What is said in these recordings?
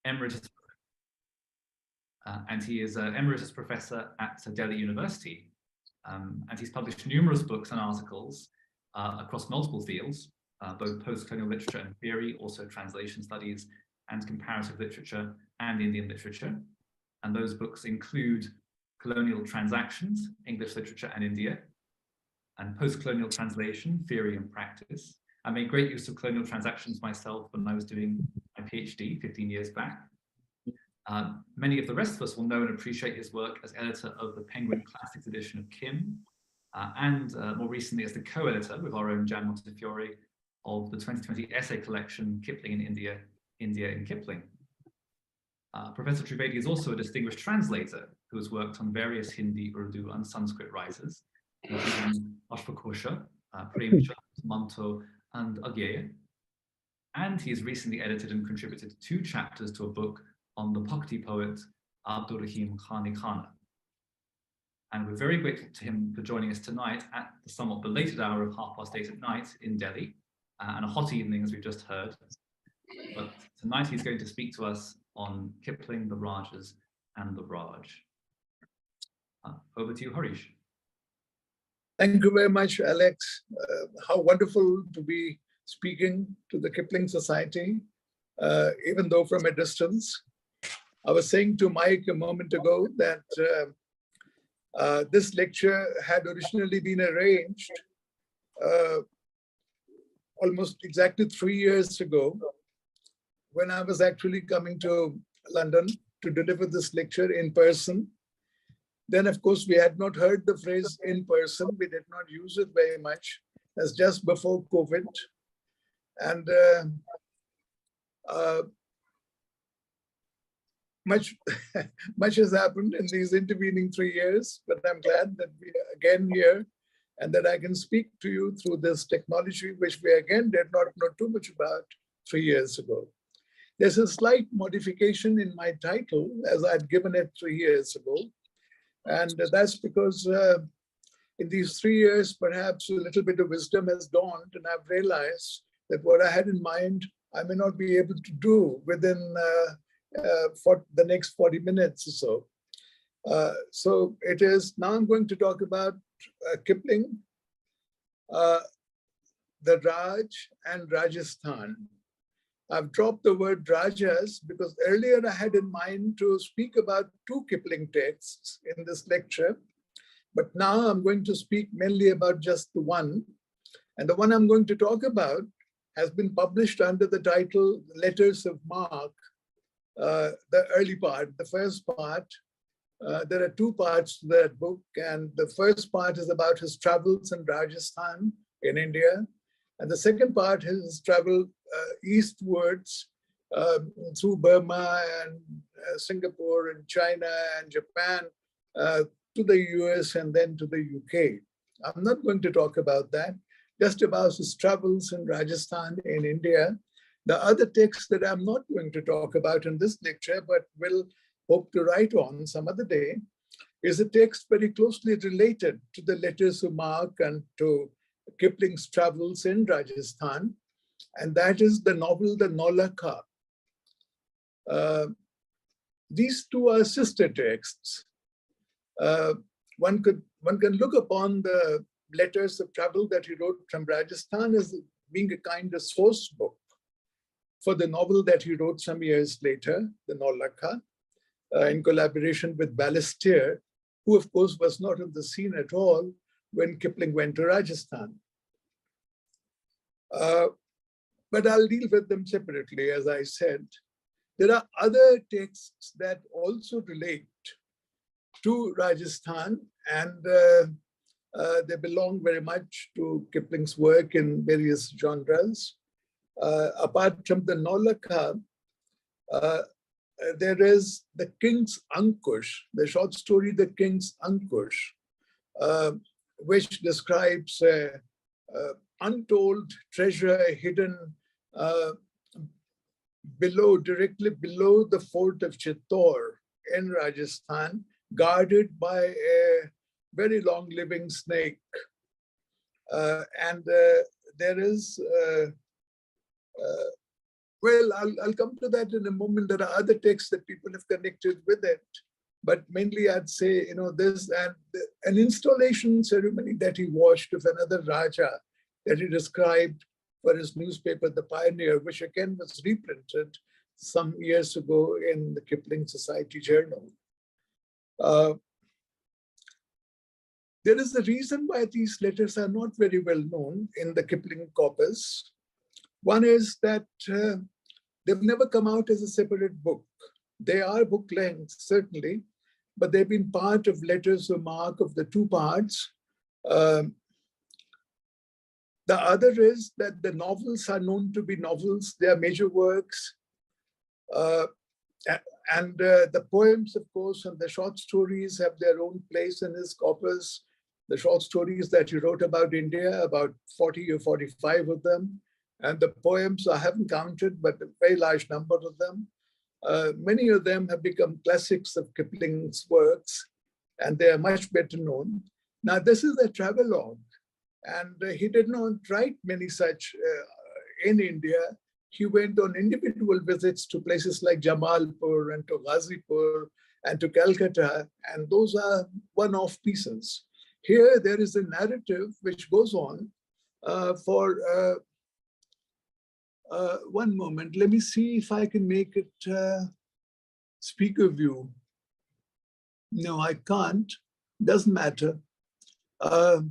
emeritus, and he is an emeritus professor at Delhi University. And he's published numerous books and articles across multiple fields, both post-colonial literature and theory, also translation studies and comparative literature and Indian literature. And those books include Colonial Transactions, English Literature and India, and Post-Colonial Translation, Theory and Practice. I made great use of colonial transactions myself when I was doing my PhD 15 years back. Many of the rest of us will know and appreciate his work as editor of the Penguin Classics edition of Kim, and more recently as the co-editor with our own Jan Montefiore of the 2020 essay collection, Kipling in India, India in Kipling. Professor Trivedi is also a distinguished translator who has worked on various Hindi, Urdu, and Sanskrit writers, including Ashfaqosha, Premchand, Manto, and Agye. And he has recently edited and contributed 2 chapters to a book on the Bhakti poet Abdul Rahim Khani Khana. And we're very grateful to him for joining us tonight at the somewhat belated hour of 8:30 at night in Delhi, and a hot evening, as we've just heard. But tonight he's going to speak to us on Kipling, the Rajahs, and the Raj. Over to you, Harish. Thank you very much, Alex. How wonderful to be speaking to the Kipling Society, even though from a distance. I was saying to Mike a moment ago that this lecture had originally been arranged almost exactly 3 years ago, when I was actually coming to London to deliver this lecture in person. Then, of course, we had not heard the phrase in person. We did not use it very much. That's just before COVID. And much has happened in these intervening 3 years, but I'm glad that we are again here and that I can speak to you through this technology, which we again did not know too much about 3 years ago. There's a slight modification in my title as I'd given it 3 years ago. And that's because in these 3 years, perhaps a little bit of wisdom has dawned, and I've realized that what I had in mind, I may not be able to do within for the next 40 minutes or so. So it is, now I'm going to talk about Kipling, the Raj and Rajasthan. I've dropped the word Rajahs because earlier I had in mind to speak about 2 Kipling texts in this lecture, but now I'm going to speak mainly about just the one. And the one I'm going to talk about has been published under the title Letters of Mark, the early part, the first part. There are 2 parts to that book, and the first part is about his travels in Rajasthan in India, and the second part is his travel eastwards through Burma and Singapore and China and Japan to the US and then to the UK. I'm not going to talk about that, just about his travels in Rajasthan in India. The other text that I'm not going to talk about in this lecture, but will hope to write on some other day, is a text very closely related to the Letters of Mark and to Kipling's travels in Rajasthan, and that is the novel The Naulakha. These 2 are sister texts. One can look upon the letters of travel that he wrote from Rajasthan as being a kind of source book for the novel that he wrote some years later, The Naulakha, in collaboration with Balestier, who of course was not on the scene at all when Kipling went to Rajasthan. But I'll deal with them separately, as I said. There are other texts that also relate to Rajasthan, and they belong very much to Kipling's work in various genres. Apart from the Naulakha, there is The King's Ankush, the short story The King's Ankush, which describes untold treasure hidden directly below the fort of Chittor in Rajasthan, guarded by a very long-living snake. And there is Well, I'll come to that in a moment. There are other texts that people have connected with it. But mainly I'd say, there's an installation ceremony that he watched of another Raja that he described for his newspaper, The Pioneer, which again was reprinted some years ago in the Kipling Society journal. There is a reason why these letters are not very well known in the Kipling corpus. One is that they've never come out as a separate book. They are book length, certainly, but they've been part of letters of marque of the two parts. The other is that the novels are known to be novels. They are major works. And the poems, of course, and the short stories have their own place in his corpus. The short stories that he wrote about India, about 40 or 45 of them. And the poems, I haven't counted, but a very large number of them. Many of them have become classics of Kipling's works, and they are much better known. Now, this is a travelogue, and he did not write many such in India. He went on individual visits to places like Jamalpur and to Ghazipur and to Calcutta, and those are one-off pieces. Here, there is a narrative which goes on for one moment. Let me see if I can make it speaker view. No, I can't. Doesn't matter. Well,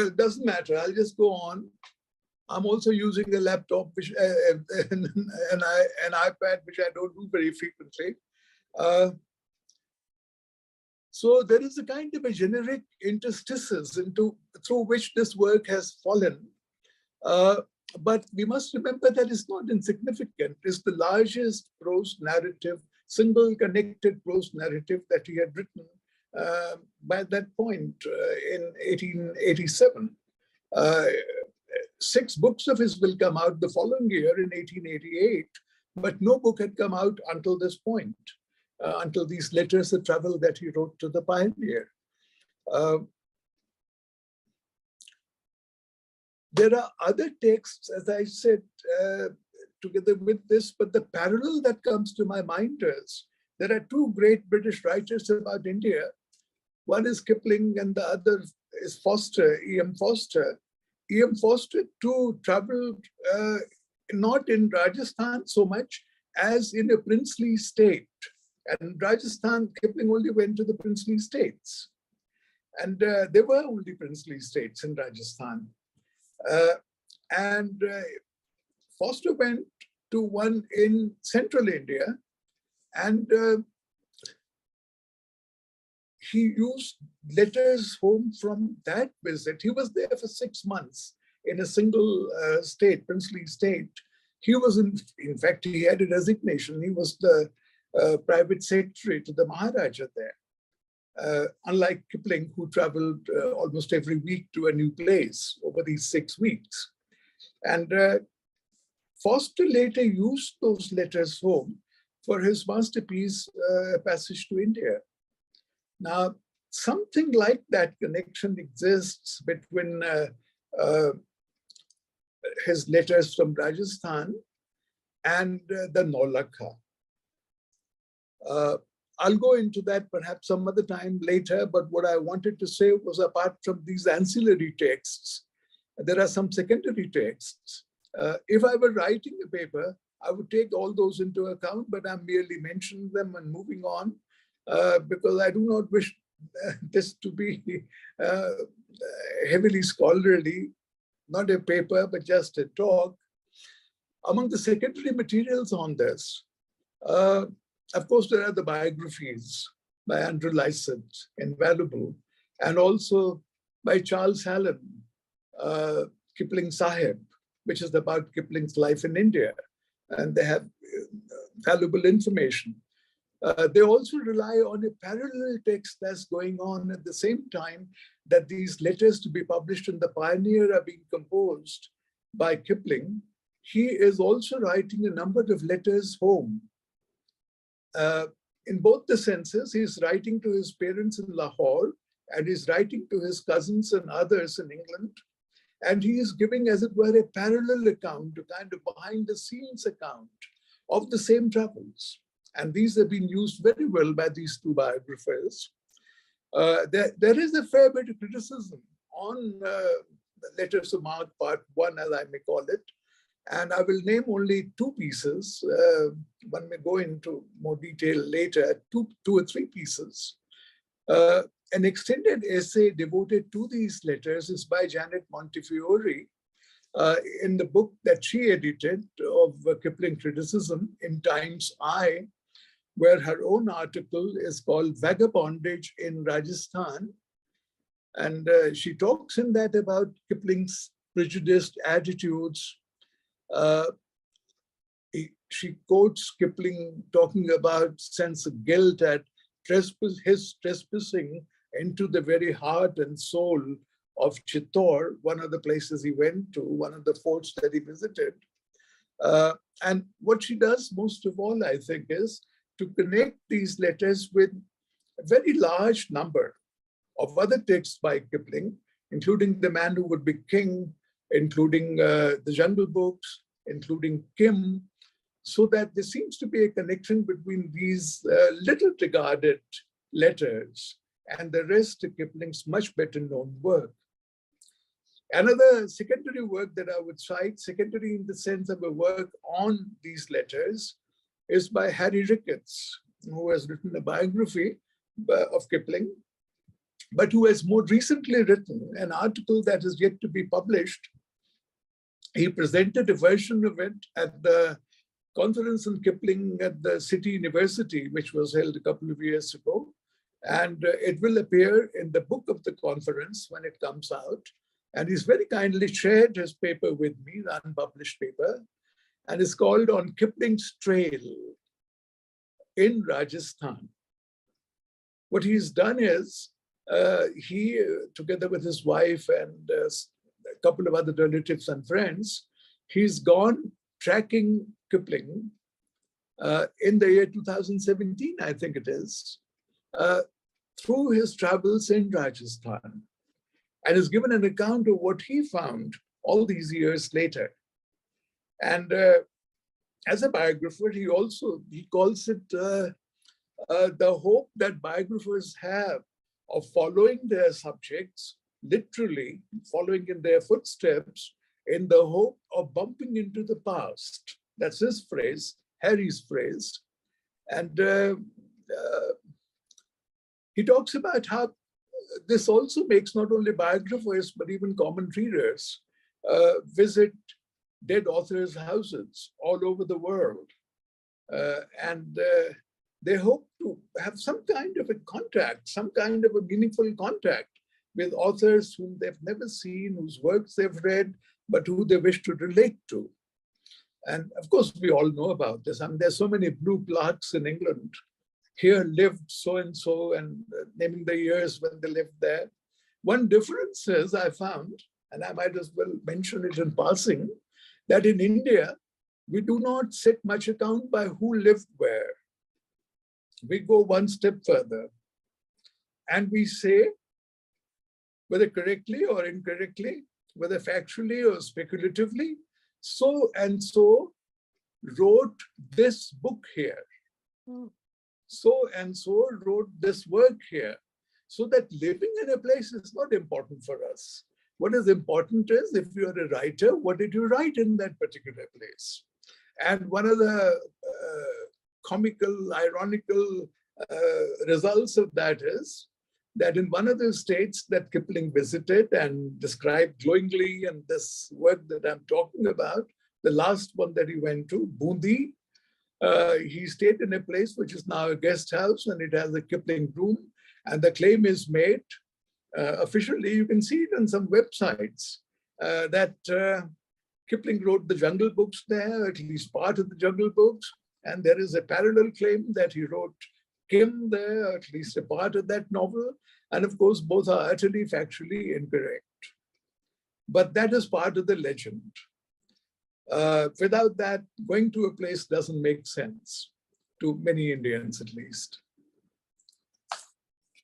it doesn't matter. I'll just go on. I'm also using a laptop, which an iPad, which I don't do very frequently. So there is a kind of a generic interstices through which this work has fallen. But we must remember that it's not insignificant. It's the largest prose narrative, single connected prose narrative that he had written by that point in 1887. 6 books of his will come out the following year in 1888, but no book had come out until this point, until these letters of travel that he wrote to the Pioneer. There are other texts, as I said, together with this, but the parallel that comes to my mind is there are 2 great British writers about India. One is Kipling and the other is Foster, E.M. Foster. E.M. Foster too traveled not in Rajasthan so much as in a princely state. And Rajasthan, Kipling only went to the princely states. And there were only princely states in Rajasthan. Foster went to one in central India, and he used letters home from that visit. He was there for 6 months in a single state, princely state. He was, in fact, he had a resignation. He was the private secretary to the Maharaja there. Unlike Kipling, who traveled almost every week to a new place over these 6 weeks. And Foster later used those letters home for his masterpiece, A Passage to India. Now, something like that connection exists between his letters from Rajasthan and the Naulakha. I'll go into that perhaps some other time later, but what I wanted to say was, apart from these ancillary texts, there are some secondary texts. If I were writing a paper, I would take all those into account, but I'm merely mentioning them and moving on because I do not wish this to be heavily scholarly, not a paper, but just a talk. Among the secondary materials on this, of course, there are the biographies by Andrew Lycett, invaluable, and also by Charles Hallam, Kipling Sahib, which is about Kipling's life in India. And they have valuable information. They also rely on a parallel text that's going on at the same time that these letters to be published in the Pioneer are being composed by Kipling. He is also writing a number of letters home. In both the senses, he's writing to his parents in Lahore and he's writing to his cousins and others in England. And he is giving, as it were, a parallel account, a kind of behind the scenes account of the same travels. And these have been used very well by these two biographers. There is a fair bit of criticism on the Letters of Mark Part 1, as I may call it. And I will name only two pieces. One may go into more detail later, two or three pieces. An extended essay devoted to these letters is by Janet Montefiore in the book that she edited of Kipling criticism in Times I, where her own article is called Vagabondage in Rajasthan. And she talks in that about Kipling's prejudiced attitudes. She quotes Kipling talking about sense of guilt at his trespassing into the very heart and soul of Chittor, one of the places he went to, one of the forts that he visited. And what she does most of all, I think, is to connect these letters with a very large number of other texts by Kipling, including The Man Who Would Be King, including the Jungle Books, including Kim, so that there seems to be a connection between these little regarded letters and the rest of Kipling's much better known work. Another secondary work that I would cite, secondary in the sense of a work on these letters, is by Harry Ricketts, who has written a biography of Kipling, but who has more recently written an article that is yet to be published. He presented a version of it at the conference on Kipling at the City University, which was held a couple of years ago. And it will appear in the book of the conference when it comes out. And he's very kindly shared his paper with me, the unpublished paper, and it's called On Kipling's Trail in Rajasthan. What he's done is, he, together with his wife and a couple of other relatives and friends, he's gone tracking Kipling in the year 2017, I think it is, through his travels in Rajasthan, and has given an account of what he found all these years later. And as a biographer, he calls it the hope that biographers have of following their subjects, literally following in their footsteps, in the hope of bumping into the past. That's his phrase, Harry's phrase. And he talks about how this also makes not only biographers, but even common readers visit dead authors' houses all over the world. And they hope to have some kind of a contact, some kind of a meaningful contact with authors whom they've never seen, whose works they've read, but who they wish to relate to. And of course, we all know about this. I mean, there's so many blue plaques in England. Here lived so-and-so, and naming the years when they lived there. One difference is, I found, and I might as well mention it in passing, that in India, we do not set much account by who lived where. We go one step further, and we say, whether correctly or incorrectly, whether factually or speculatively, so and so wrote this book here. So and so wrote this work here. So that living in a place is not important for us. What is important is, if you're a writer, what did you write in that particular place? And one of the comical, ironical results of that is that in one of the states that Kipling visited and described glowingly in this work that I'm talking about, the last one that he went to, Bundi, he stayed in a place which is now a guest house, and it has a Kipling room. And the claim is made, officially, you can see it on some websites, that Kipling wrote the Jungle Books there, at least part of the Jungle Books. And there is a parallel claim that he wrote Kim there, at least a part of that novel. And of course, both are utterly factually incorrect. But that is part of the legend. Without that, going to a place doesn't make sense, to many Indians at least.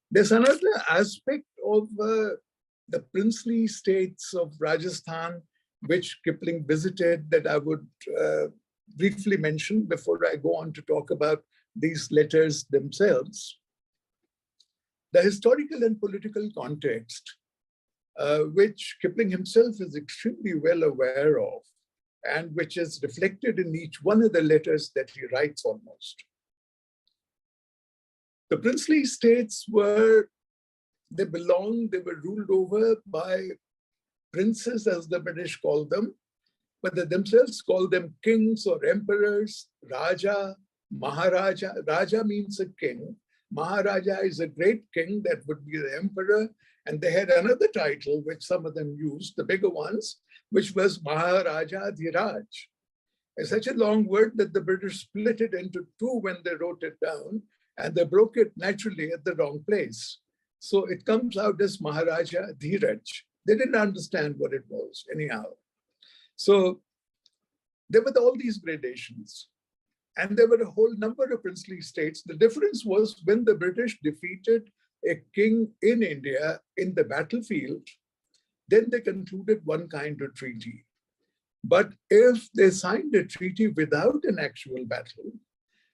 There's another aspect of the princely states of Rajasthan, which Kipling visited, that I would briefly mention before I go on to talk about these letters themselves. The historical and political context, which Kipling himself is extremely well aware of, and which is reflected in each one of the letters that he writes almost. The princely states were ruled over by princes, as the British call them, but they themselves call them kings or emperors, Raja, Maharaja. Raja means a king. Maharaja is a great king, that would be the emperor. And they had another title, which some of them used, the bigger ones, which was Maharaja Dhiraj. It's such a long word that the British split it into two when they wrote it down, and they broke it naturally at the wrong place. So it comes out as Maharaja Dhiraj. They didn't understand what it was anyhow. So there were all these gradations, and there were a whole number of princely states. The difference was when the British defeated a king in India in the battlefield, then they concluded one kind of treaty. But if they signed a treaty without an actual battle,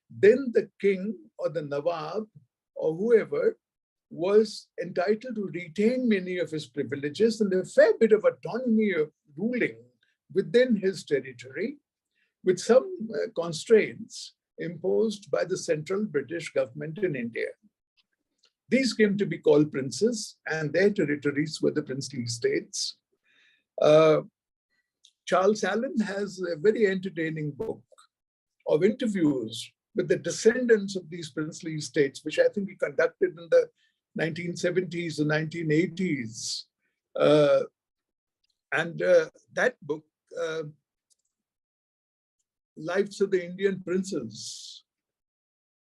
then the king or the Nawab or whoever was entitled to retain many of his privileges and a fair bit of autonomy of ruling within his territory, with some constraints imposed by the central British government in India. These came to be called princes, and their territories were the princely states. Charles Allen has a very entertaining book of interviews with the descendants of these princely states, which I think he conducted in the 1970s and 1980s. That book, Lives of the Indian Princes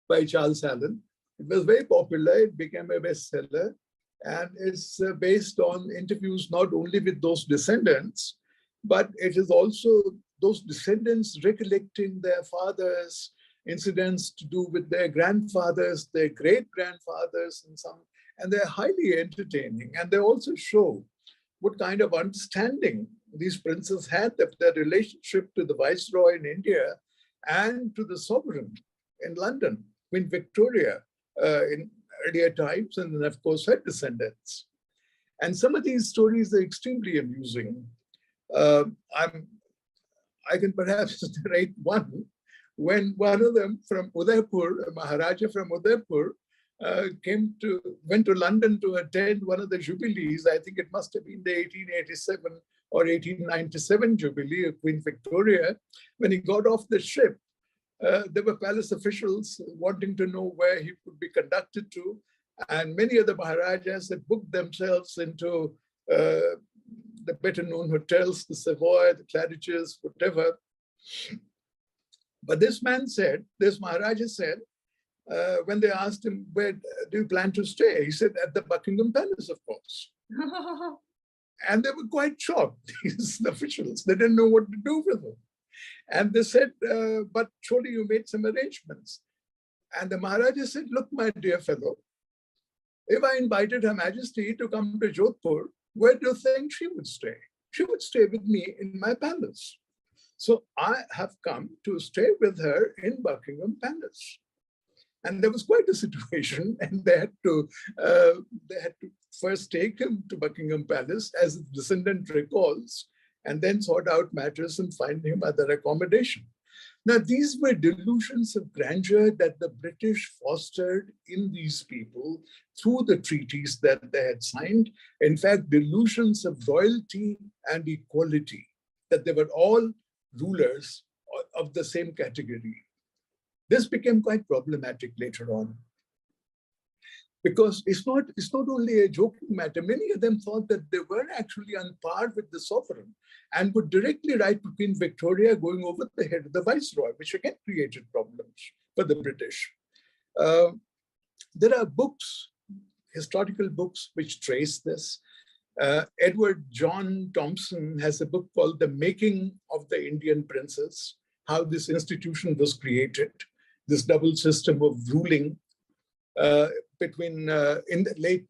by Charles Allen, it was very popular. It became a bestseller, and it's based on interviews not only with those descendants, but it is also those descendants recollecting their fathers, incidents to do with their grandfathers, their great-grandfathers, and they're highly entertaining. And they also show what kind of understanding these princes had of their relationship to the viceroy in India and to the sovereign in London, Queen Victoria, in earlier times, and then, of course, her descendants. And some of these stories are extremely amusing. I can perhaps narrate one, when one of them from Udaipur, a Maharaja from Udaipur, went to London to attend one of the jubilees. I think it must have been the 1887 or 1897 jubilee of Queen Victoria. When he got off the ship, there were palace officials wanting to know where he would be conducted to. And many of the Maharajas had booked themselves into the better known hotels, the Savoy, the Claridge's, whatever. But this Maharaja said, when they asked him, where do you plan to stay? He said, at the Buckingham Palace, of course. And they were quite shocked, these officials. They didn't know what to do with him. And they said, but surely you made some arrangements. And the Maharaja said, look, my dear fellow, if I invited Her Majesty to come to Jodhpur, where do you think she would stay? She would stay with me in my palace. So I have come to stay with her in Buckingham Palace. And there was quite a situation, and they had to first take him to Buckingham Palace, as the descendant recalls, and then sort out matters and find him other accommodation. Now, these were delusions of grandeur that the British fostered in these people through the treaties that they had signed. In fact, delusions of royalty and equality, that they were all rulers of the same category. This became quite problematic later on, because it's not only a joking matter. Many of them thought that they were actually on par with the sovereign and would directly write to Queen Victoria, going over the head of the viceroy, which again created problems for the British. There are books, historical books, which trace this. Edward John Thompson has a book called The Making of the Indian Princes, how this institution was created, this double system of ruling. between in the late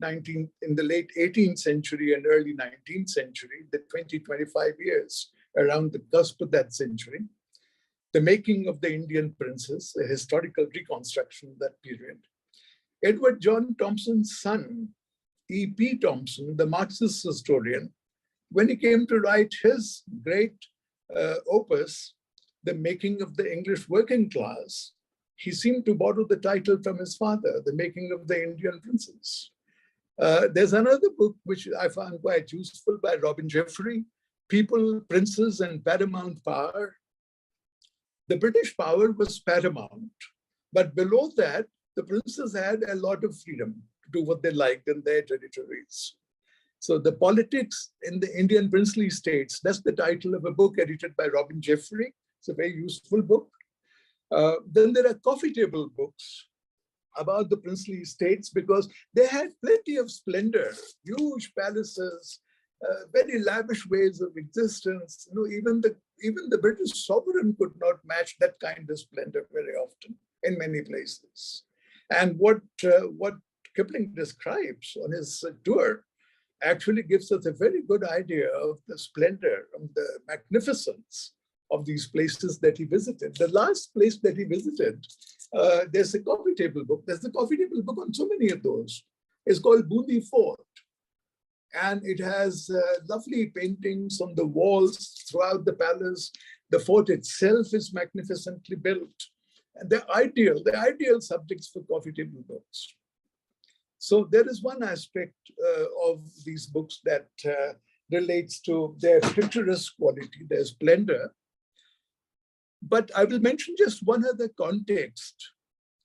18th century and early 19th century, the 25 years around the cusp of that century, the making of the Indian princes, a historical reconstruction of that period. Edward John Thompson's son, E.P. Thompson, the Marxist historian, when he came to write his great opus, The Making of the English Working Class, he seemed to borrow the title from his father, The Making of the Indian Princes. There's another book which I found quite useful by Robin Jeffrey, People, Princes, and Paramount Power. The British power was paramount, but below that, the princes had a lot of freedom to do what they liked in their territories. So the politics in the Indian princely states, that's the title of a book edited by Robin Jeffrey. It's a very useful book. Then there are coffee table books about the princely states because they had plenty of splendor, huge palaces, very lavish ways of existence. You know, even the British sovereign could not match that kind of splendor very often in many places. And what Kipling describes on his tour actually gives us a very good idea of the splendor, of the magnificence of these places that he visited. The last place that he visited, there's a coffee table book. There's a coffee table book on so many of those. It's called Bundi Fort. And it has lovely paintings on the walls throughout the palace. The fort itself is magnificently built. And they're ideal subjects for coffee table books. So there is one aspect of these books that relates to their picturesque quality, their splendor. But I will mention just one other context,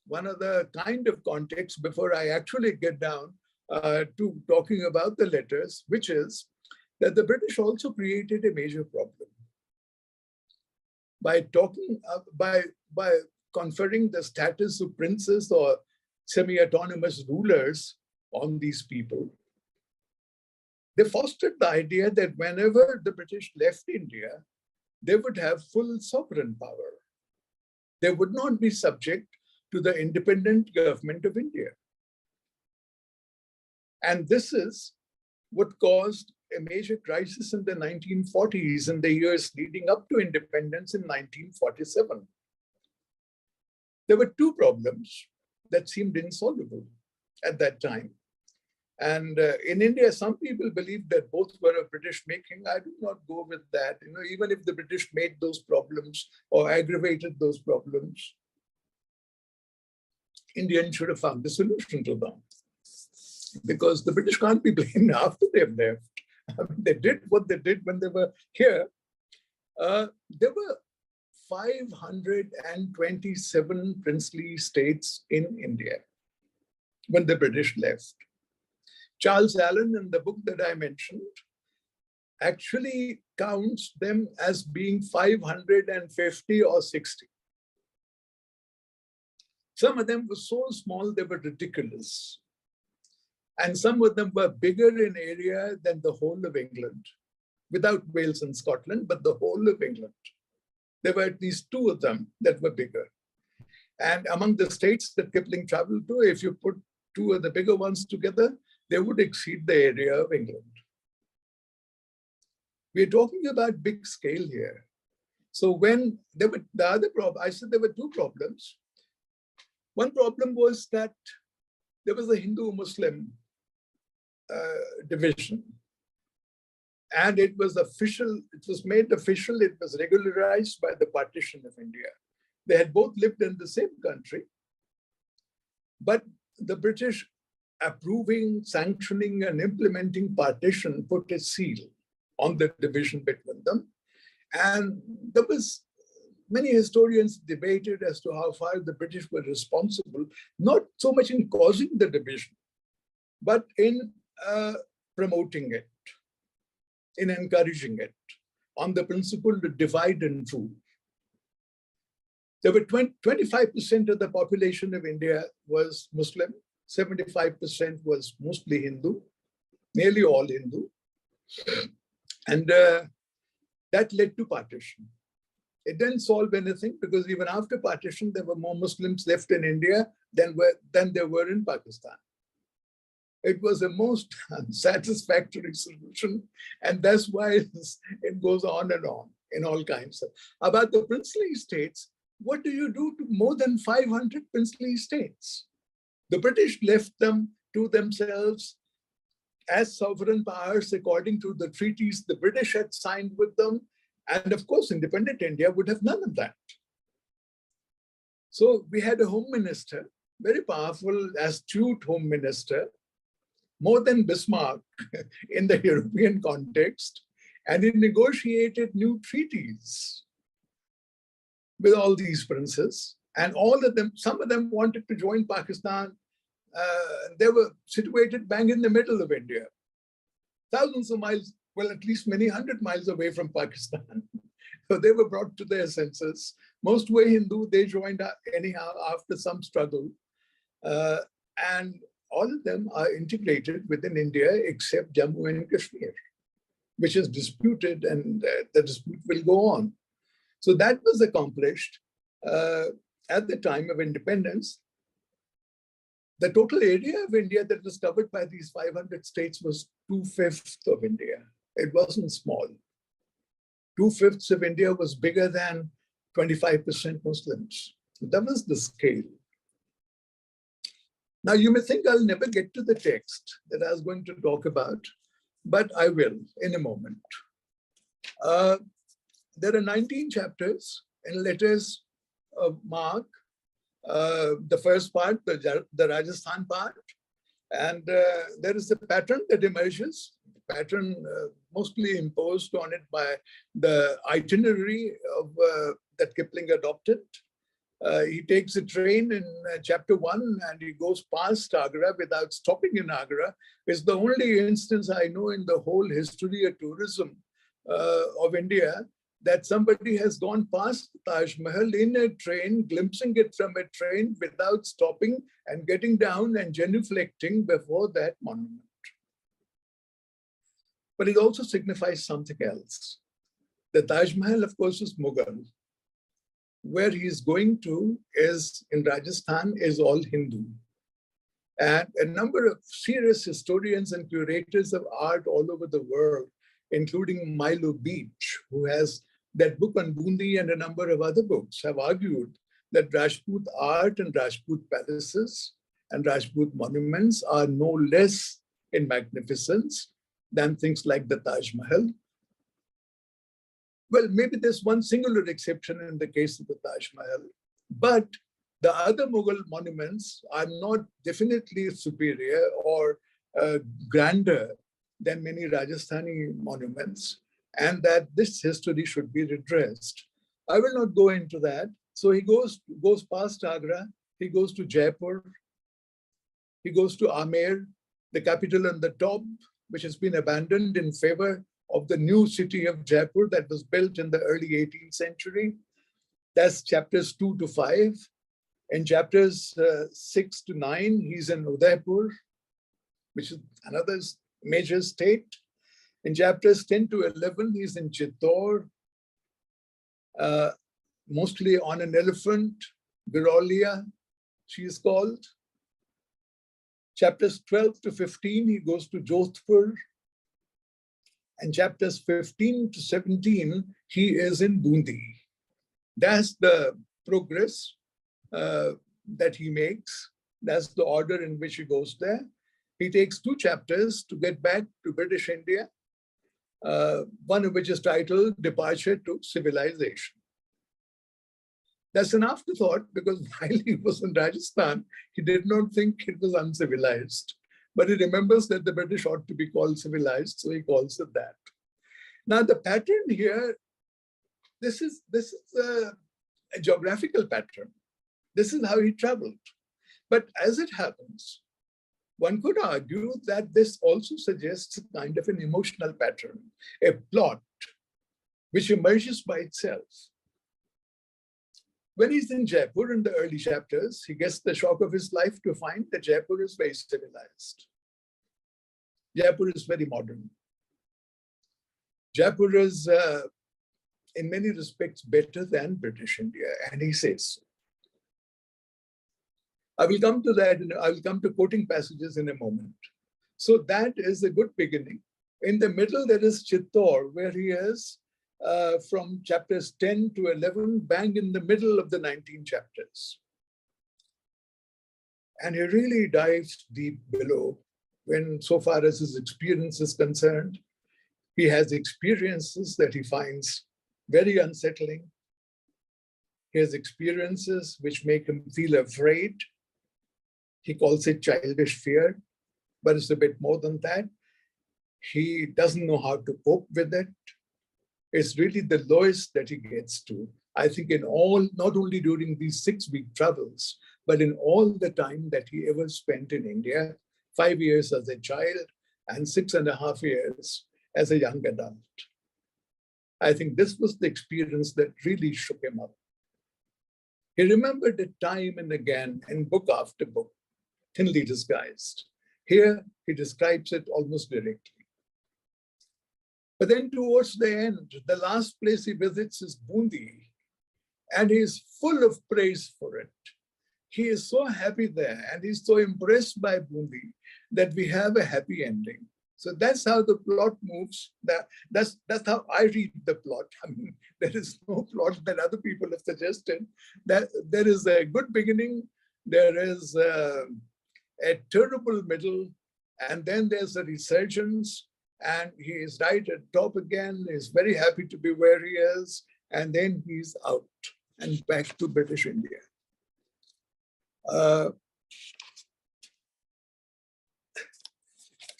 one other kind of context before I actually get down to talking about the letters, which is that the British also created a major problem by conferring the status of princes or semi-autonomous rulers on these people. They fostered the idea that whenever the British left India, they would have full sovereign power. They would not be subject to the independent government of India. And this is what caused a major crisis in the 1940s and the years leading up to independence in 1947. There were two problems that seemed insoluble at that time. And in India, some people believe that both were of British making. I do not go with that. You know, even if the British made those problems or aggravated those problems, Indians should have found a solution to them. Because the British can't be blamed after they've left. I mean, they did what they did when they were here. There were 527 princely states in India when the British left. Charles Allen, in the book that I mentioned, actually counts them as being 550 or 60. Some of them were so small, they were ridiculous. And some of them were bigger in area than the whole of England, without Wales and Scotland, but the whole of England. There were at least two of them that were bigger. And among the states that Kipling traveled to, if you put two of the bigger ones together, they would exceed the area of England. We're talking about big scale here. So when there were the other problem, I said there were two problems. One problem was that there was a Hindu-Muslim division. And it was official, it was made official, it was regularized by the partition of India. They had both lived in the same country, but the British approving, sanctioning, and implementing partition put a seal on the division between them. And there was many historians debated as to how far the British were responsible, not so much in causing the division, but in promoting it, in encouraging it, on the principle to divide and rule. There were 25% of the population of India was Muslim, 75% was mostly Hindu, nearly all Hindu. And that led to partition. It didn't solve anything because even after partition, there were more Muslims left in India than there were in Pakistan. It was a most unsatisfactory solution. And that's why it goes on and on in all kinds of. About the princely states, what do you do to more than 500 princely states? The British left them to themselves as sovereign powers according to the treaties the British had signed with them. And of course, independent India would have none of that. So we had a home minister, very powerful, astute home minister, more than Bismarck in the European context, and he negotiated new treaties with all these princes, and all of them, some of them wanted to join Pakistan. They were situated bang in the middle of India, thousands of miles, well, at least many hundred miles away from Pakistan. So they were brought to their senses. Most were Hindu, they joined anyhow after some struggle. And all of them are integrated within India except Jammu and Kashmir, which is disputed, and the dispute will go on. So that was accomplished at the time of independence. The total area of India that was covered by these 500 states was 2/5 of India. It wasn't small. 2/5 of India was bigger than 25% Muslims. That was the scale. Now, you may think I'll never get to the text that I was going to talk about, but I will in a moment. There are 19 chapters in letters of mark. The first part, the Rajasthan part, and there is a pattern that emerges, pattern mostly imposed on it by the itinerary of that Kipling adopted. He takes a train in chapter 1 and he goes past Agra without stopping in Agra. It's the only instance I know in the whole history of tourism of India that somebody has gone past Taj Mahal in a train, glimpsing it from a train without stopping and getting down and genuflecting before that monument. But it also signifies something else. The Taj Mahal, of course, is Mughal. Where he's going to is in Rajasthan is all Hindu. And a number of serious historians and curators of art all over the world, including Milo Beach, who has that book on Bundi and a number of other books, have argued that Rajput art and Rajput palaces and Rajput monuments are no less in magnificence than things like the Taj Mahal. Well, maybe there's one singular exception in the case of the Taj Mahal, but the other Mughal monuments are not definitely superior or grander than many Rajasthani monuments, and that this history should be redressed. I will not go into that. So he goes past Agra, he goes to Jaipur, he goes to Amer, the capital on the top, which has been abandoned in favor of the new city of Jaipur that was built in the early 18th century. That's chapters 2 to 5. In chapters 6 to 9, he's in Udaipur, which is another major state. In chapters 10 to 11, he's in Chittor, mostly on an elephant, Garolia, she is called. Chapters 12 to 15, he goes to Jodhpur. And chapters 15 to 17, he is in Bundi. That's the progress that he makes. That's the order in which he goes there. He takes 2 chapters to get back to British India, one of which is titled Departure to Civilization. That's an afterthought because while he was in Rajasthan, he did not think it was uncivilized. But he remembers that the British ought to be called civilized, so he calls it that. Now, the pattern here, this is a geographical pattern. This is how he traveled. But as it happens, one could argue that this also suggests a kind of an emotional pattern, a plot, which emerges by itself. When he's in Jaipur in the early chapters, he gets the shock of his life to find that Jaipur is very civilized. Jaipur is very modern. Jaipur is, in many respects, better than British India, and he says so. I will come to that, and I will come to quoting passages in a moment. So that is a good beginning. In the middle, there is Chittor, where he is from chapters 10 to 11, bang in the middle of the 19 chapters. And he really dives deep below when, so far as his experience is concerned, he has experiences that he finds very unsettling. He has experiences which make him feel afraid. He calls it childish fear, but it's a bit more than that. He doesn't know how to cope with it. It's really the lowest that he gets to. I think in all, not only during these 6-week travels, but in all the time that he ever spent in India, 5 years as a child and 6.5 years as a young adult. I think this was the experience that really shook him up. He remembered it time and again in book after book, thinly disguised. Here, he describes it almost directly. But then towards the end, the last place he visits is Bundi, and he's full of praise for it. He is so happy there, and he's so impressed by Bundi that we have a happy ending. So that's how the plot moves. That's how I read the plot. I mean, there is no plot that other people have suggested. That there is a good beginning, there is a terrible middle, and then there's a resurgence, and he is right at top again. He's very happy to be where he is, and then he's out and back to British India.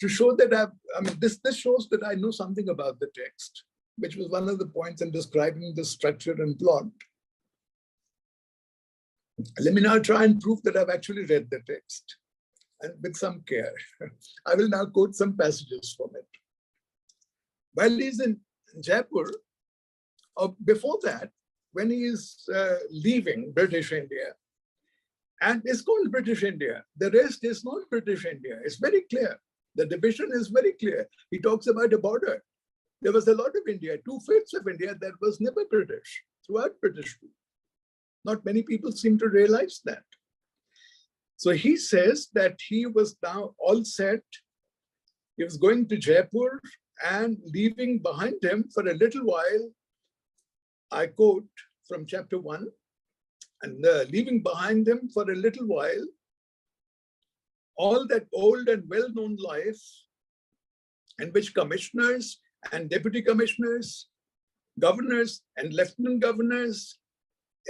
To show that this shows that I know something about the text, which was one of the points in describing the structure and plot. Let me now try and prove that I've actually read the text, and with some care. I will now quote some passages from it. While he's in Jaipur, or before that, when he is leaving British India, and it's called British India, the rest is not British India. It's very clear. The division is very clear. He talks about a border. There was a lot of India, 2/5 of India that was never British, throughout British rule. Not many people seem to realize that. So he says that he was now all set. He was going to Jaipur and leaving behind him for a little while. I quote from chapter 1, and leaving behind him for a little while all that old and well-known life in which commissioners and deputy commissioners, governors and lieutenant governors,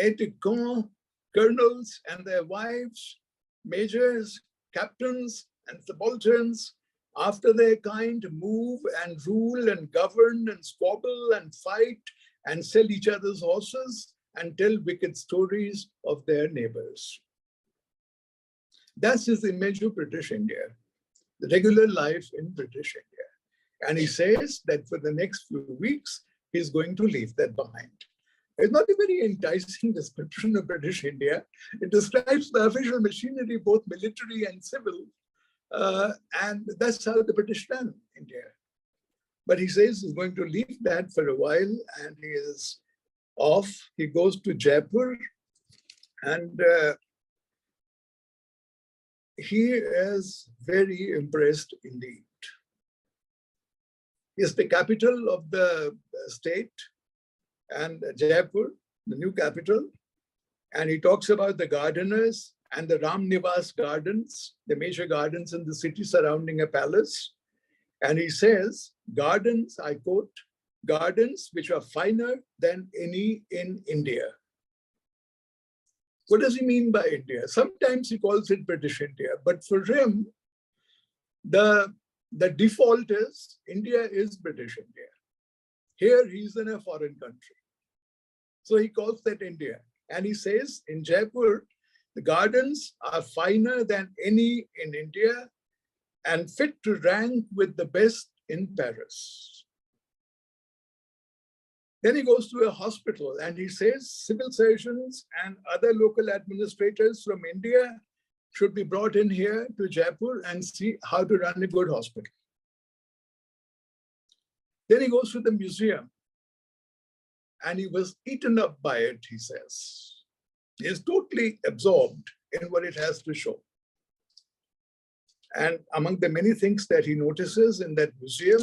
aides-de-camp, colonels and their wives, majors, captains and subalterns, after their kind, move and rule and govern and squabble and fight and sell each other's horses and tell wicked stories of their neighbors. That's his image of British India, the regular life in British India. And he says that for the next few weeks, he's going to leave that behind. It's not a very enticing description of British India. It describes the official machinery, both military and civil, and that's how the British ran India. But he says he's going to leave that for a while, and he is off. He goes to Jaipur, and he is very impressed indeed. It's the capital of the state, and Jaipur, the new capital. And he talks about the gardeners and the Ram Nivas gardens, the major gardens in the city surrounding a palace. And he says, gardens, I quote, gardens which are finer than any in India. What does he mean by India? Sometimes he calls it British India, but for him, the default is India is British India. Here he's in a foreign country. So he calls that India. And he says in Jaipur, the gardens are finer than any in India and fit to rank with the best in Paris. Then he goes to a hospital and he says civil surgeons and other local administrators from India should be brought in here to Jaipur and see how to run a good hospital. Then he goes to the museum and he was eaten up by it, he says. He is totally absorbed in what it has to show. And among the many things that he notices in that museum,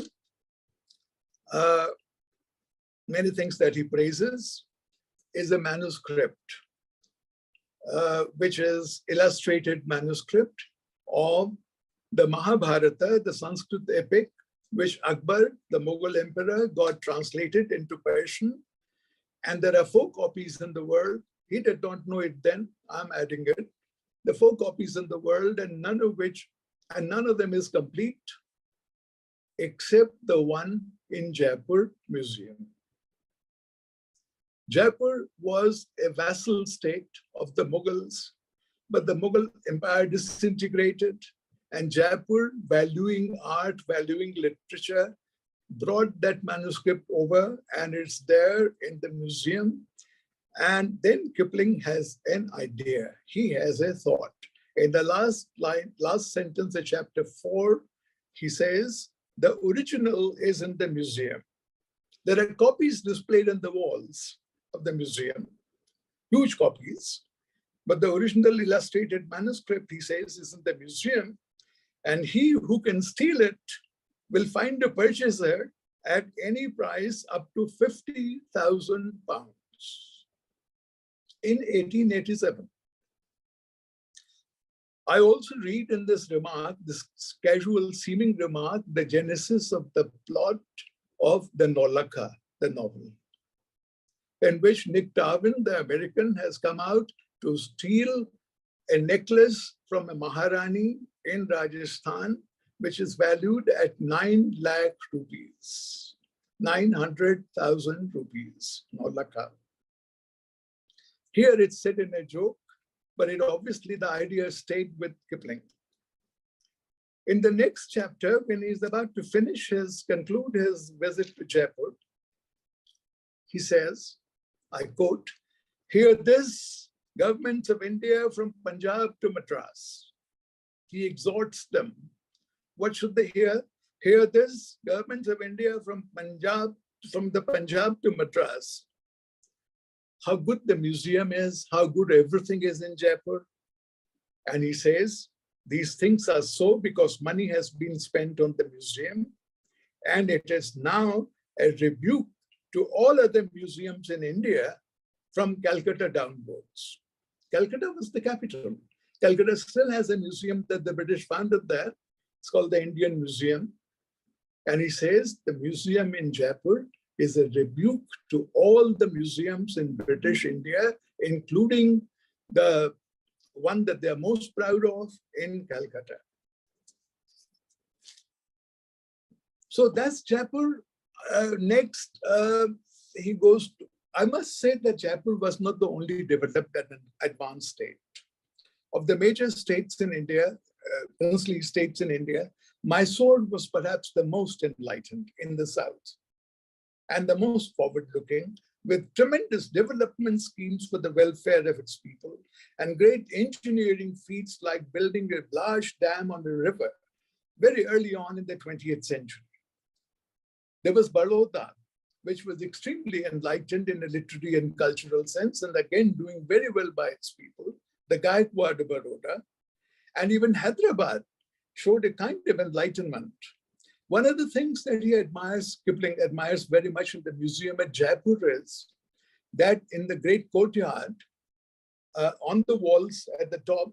many things that he praises, is a manuscript, which is illustrated manuscript of the Mahabharata, the Sanskrit epic, which Akbar, the Mughal emperor, got translated into Persian. And there are 4 copies in the world. He did not know it then. I'm adding it. The 4 copies in the world, and none of them is complete, except the one in Jaipur Museum. Jaipur was a vassal state of the Mughals, but the Mughal empire disintegrated, and Jaipur, valuing art, valuing literature, brought that manuscript over, and it's there in the museum. And then Kipling has an idea. He has a thought. In the last sentence of chapter 4, he says, the original is in the museum. There are copies displayed on the walls of the museum, huge copies. But the original illustrated manuscript, he says, is in the museum. And he who can steal it will find a purchaser at any price up to 50,000 pounds. In 1887. I also read in this remark, this casual seeming remark, the genesis of the plot of the Nolaka, the novel, in which Nick Darwin, the American, has come out to steal a necklace from a Maharani in Rajasthan, which is valued at 9 lakh rupees, 900,000 rupees, Nolaka. Here it's said in a joke, but it obviously the idea stayed with Kipling. In the next chapter, when he's about to conclude his visit to Jaipur, he says, I quote, "Hear this, governments of India from Punjab to Madras." He exhorts them. What should they hear? Hear this, governments of India from the Punjab to Madras. How good the museum is, how good everything is in Jaipur. And he says, these things are so because money has been spent on the museum, and it is now a rebuke to all other museums in India from Calcutta downwards. Calcutta was the capital. Calcutta still has a museum that the British founded there. It's called the Indian Museum. And he says the museum in Jaipur is a rebuke to all the museums in British India, including the one that they're most proud of in Calcutta. So that's Jaipur. Next, he goes to, I must say that Jaipur was not the only developed and advanced state. Of the major states in India, princely states in India, Mysore was perhaps the most enlightened in the south and the most forward-looking, with tremendous development schemes for the welfare of its people and great engineering feats like building a large dam on a river very early on in the 20th century. There was Baroda, which was extremely enlightened in a literary and cultural sense, and again doing very well by its people, the Gaikwad of Baroda. And even Hyderabad showed a kind of enlightenment. One of the things that Kipling admires very much in the museum at Jaipur is that in the great courtyard, on the walls at the top,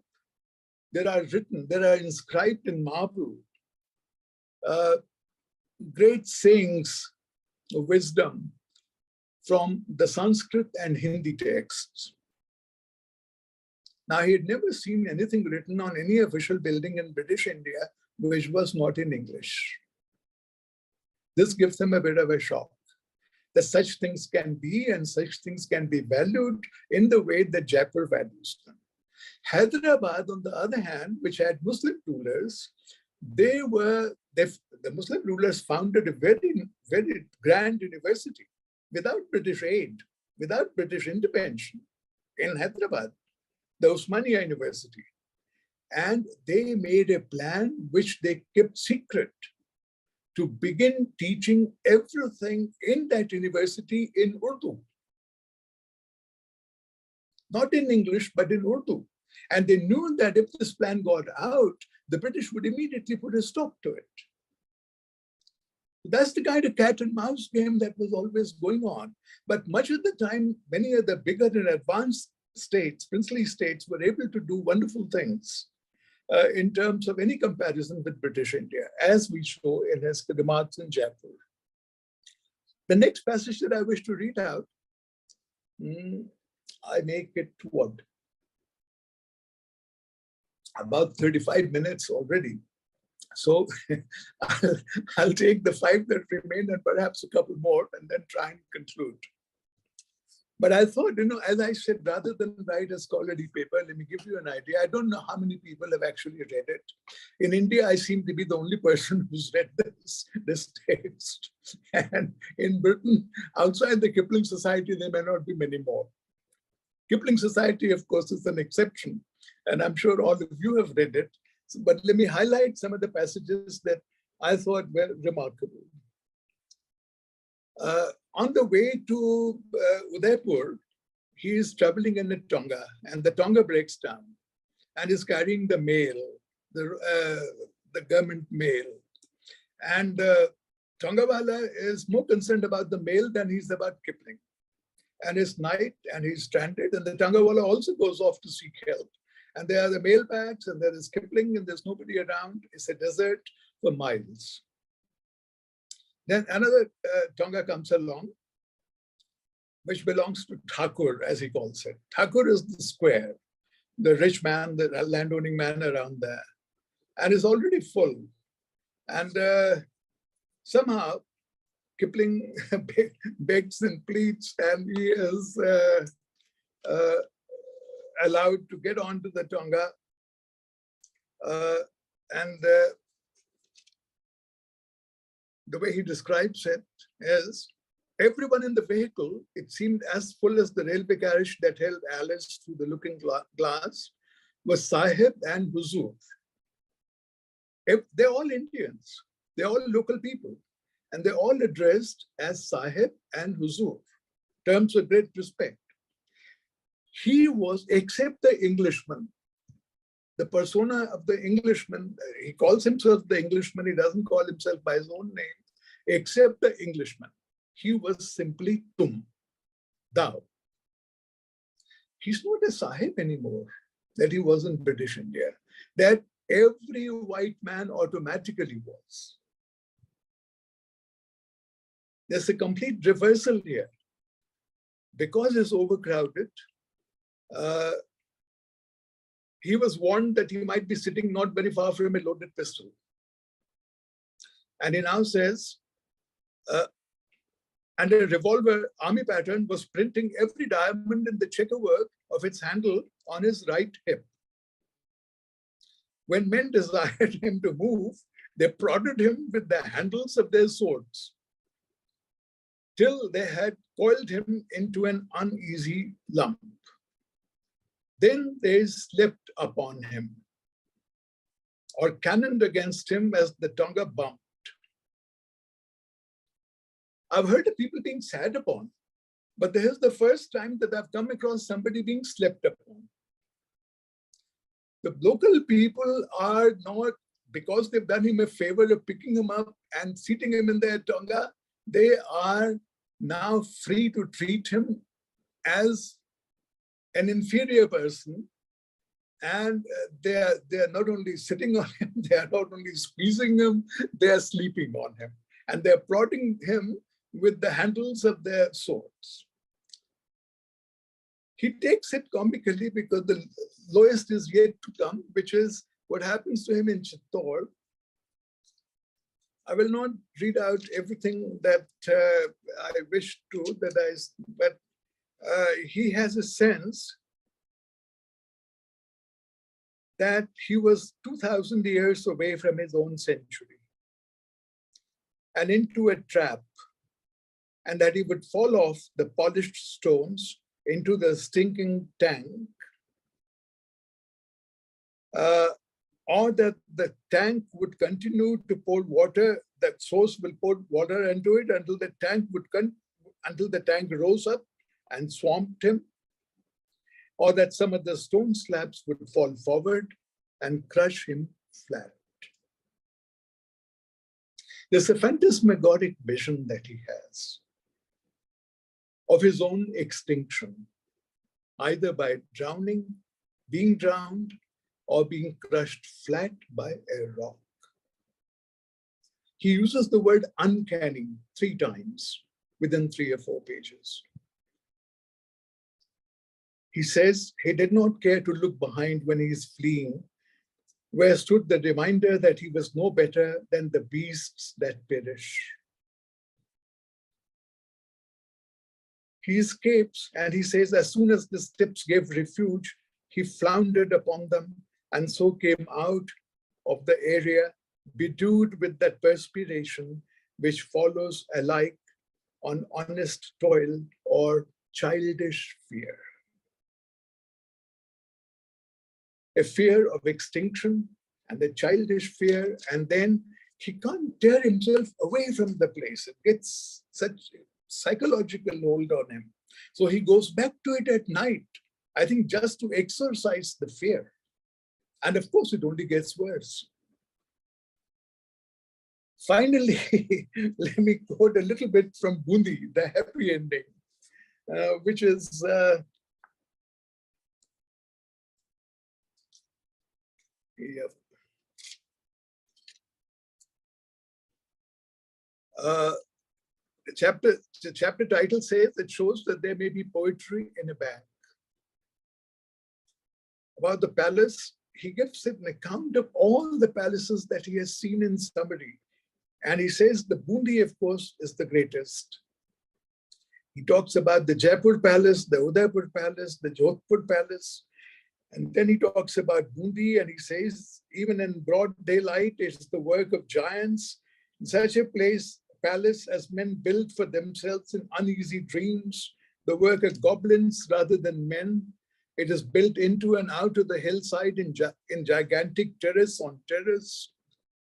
there are inscribed in marble, great sayings of wisdom from the Sanskrit and Hindi texts. Now, he had never seen anything written on any official building in British India which was not in English. This gives him a bit of a shock that such things can be and such things can be valued in the way that Jaipur values them. Hyderabad, on the other hand, which had Muslim rulers, the Muslim rulers founded a very, very grand university without British aid, without British intervention in Hyderabad, the Osmania University. And they made a plan which they kept secret to begin teaching everything in that university in Urdu. Not in English, but in Urdu. And they knew that if this plan got out, the British would immediately put a stop to it. That's the kind of cat and mouse game that was always going on. But much of the time, many of the bigger and advanced states, princely states, were able to do wonderful things in terms of any comparison with British India, as we show in his remarks in Jaipur. The next passage that I wish to read out, I make it what? About 35 minutes already. So I'll take the 5 that remain and perhaps a couple more and then try and conclude. But I thought, as I said, rather than write a scholarly paper, let me give you an idea. I don't know how many people have actually read it. In India, I seem to be the only person who's read this text. And in Britain, outside the Kipling Society, there may not be many more. Kipling Society, of course, is an exception. And I'm sure all of you have read it. But let me highlight some of the passages that I thought were remarkable. On the way to Udaipur, he is traveling in a tonga, and the tonga breaks down and is carrying the mail, the government mail. And Tongawala is more concerned about the mail than he's about Kipling. And it's night and he's stranded, and the Tongawala also goes off to seek help. And there are the mail bags, and there is Kipling, and there's nobody around. It's a desert for miles. Then another tonga comes along, which belongs to Thakur, as he calls it. Thakur is the square, the rich man, the landowning man around there, and is already full. And somehow Kipling begs and pleads, and he is allowed to get onto the tonga. The way he describes it is, everyone in the vehicle, it seemed as full as the railway carriage that held Alice through the looking glass, was Sahib and Huzur. They're all Indians. They're all local people. And they're all addressed as Sahib and Huzur, terms of great respect. He was, except the Englishman, the persona of the Englishman, he calls himself the Englishman, he doesn't call himself by his own name, except the Englishman. He was simply tum, thou. He's not a Sahib anymore, that he was in British India, that every white man automatically was. There's a complete reversal here. Because it's overcrowded, he was warned that he might be sitting not very far from a loaded pistol. And he now says, and a revolver, army pattern, was printing every diamond in the checkerwork of its handle on his right hip. When men desired him to move, they prodded him with the handles of their swords till they had coiled him into an uneasy lump. Then they slept upon him or cannoned against him as the tonga bumped. I've heard of people being sat upon, but this is the first time that I've come across somebody being slept upon. The local people are not, because they've done him a favor of picking him up and seating him in their tonga, they are now free to treat him as an inferior person, and they are not only sitting on him, they are not only squeezing him, they are sleeping on him, and they're prodding him with the handles of their swords. He takes it comically because the lowest is yet to come, which is what happens to him in Chittor. I will not read out everything that I wish to, but he has a sense that he was 2,000 years away from his own century and into a trap, and that he would fall off the polished stones into the stinking tank, or that the tank would continue to pour water, that source will pour water into it until the tank rose up and swamped him, or that some of the stone slabs would fall forward and crush him flat. There's a phantasmagoric vision that he has of his own extinction, either by drowning, being drowned, or being crushed flat by a rock. He uses the word uncanny 3 times within 3 or 4 pages. He says he did not care to look behind when he is fleeing, where stood the reminder that he was no better than the beasts that perish. He escapes, and he says as soon as the steps gave refuge, he floundered upon them and so came out of the area bedewed with that perspiration which follows alike on honest toil or childish fear. A fear of extinction and a childish fear, and then he can't tear himself away from the place. It gets such psychological hold on him. So he goes back to it at night, I think just to exorcise the fear. And of course, it only gets worse. Finally, let me quote a little bit from Bundi, the happy ending, which is the chapter title says it shows that there may be poetry in a bag. About the palace, he gives an account of all the palaces that he has seen in summary. And he says the Bundi, of course, is the greatest. He talks about the Jaipur palace, the Udaipur palace, the Jodhpur palace. And then he talks about Bundi, and he says, even in broad daylight, it's the work of giants. In such a palace as men build for themselves in uneasy dreams, the work of goblins rather than men. It is built into and out of the hillside in gigantic terrace on terrace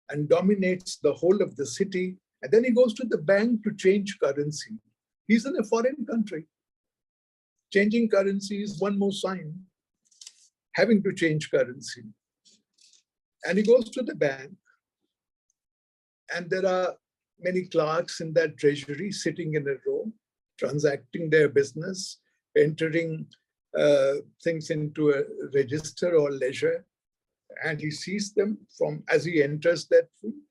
and dominates the whole of the city. And then he goes to the bank to change currency. He's in a foreign country. Changing currency is one more sign, having to change currency. And he goes to the bank, and there are many clerks in that treasury sitting in a row, transacting their business, entering things into a register or ledger. And he sees them from as he enters that room.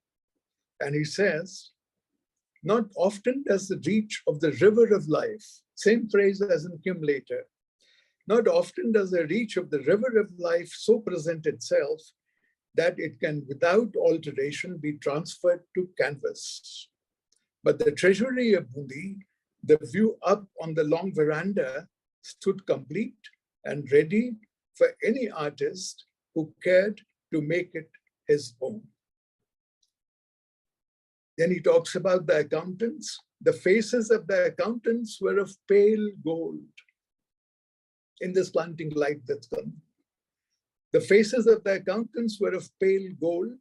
And he says, not often does the reach of the river of life, same phrase as in Kim later, not often does the reach of the river of life so present itself that it can without alteration be transferred to canvas. But the treasury of Bundi, the view up on the long veranda, stood complete and ready for any artist who cared to make it his own. Then he talks about the accountants. The faces of the accountants were of pale gold in this slanting light that's come. The faces of the accountants were of pale gold,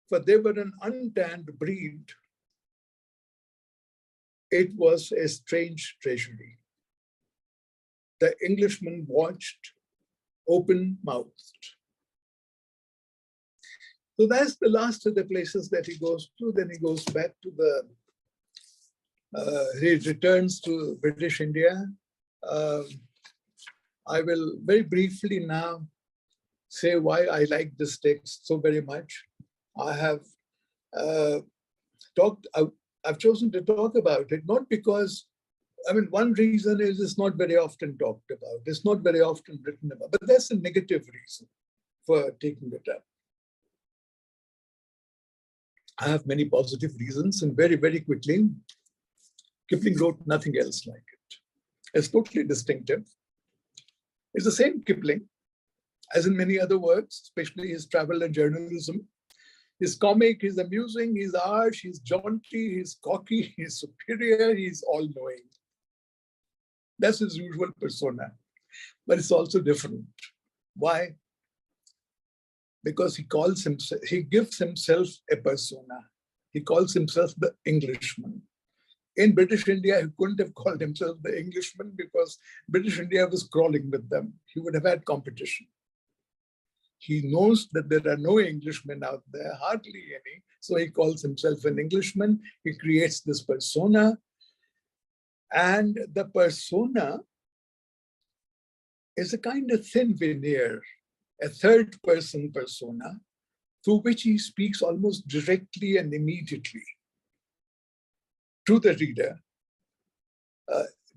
for they were an untanned breed. It was a strange treasury. The Englishman watched open-mouthed. So that's the last of the places that he goes to. Then he goes back to he returns to British India. I will very briefly now say why I like this text so very much. I have I've chosen to talk about it, not because, one reason is it's not very often talked about. It's not very often written about, but that's a negative reason for taking it up. I have many positive reasons, and very, very quickly, Kipling wrote nothing else like it. It's totally distinctive. It's the same Kipling as in many other works, especially his travel and journalism. He's comic, he's amusing, he's harsh, he's jaunty, he's cocky, he's superior, he's all-knowing. That's his usual persona, but it's also different. Why? Because he gives himself a persona. He calls himself the Englishman. In British India, he couldn't have called himself the Englishman because British India was crawling with them. He would have had competition. He knows that there are no Englishmen out there, hardly any. So he calls himself an Englishman. He creates this persona. And the persona is a kind of thin veneer, a third person persona, through which he speaks almost directly and immediately to the reader,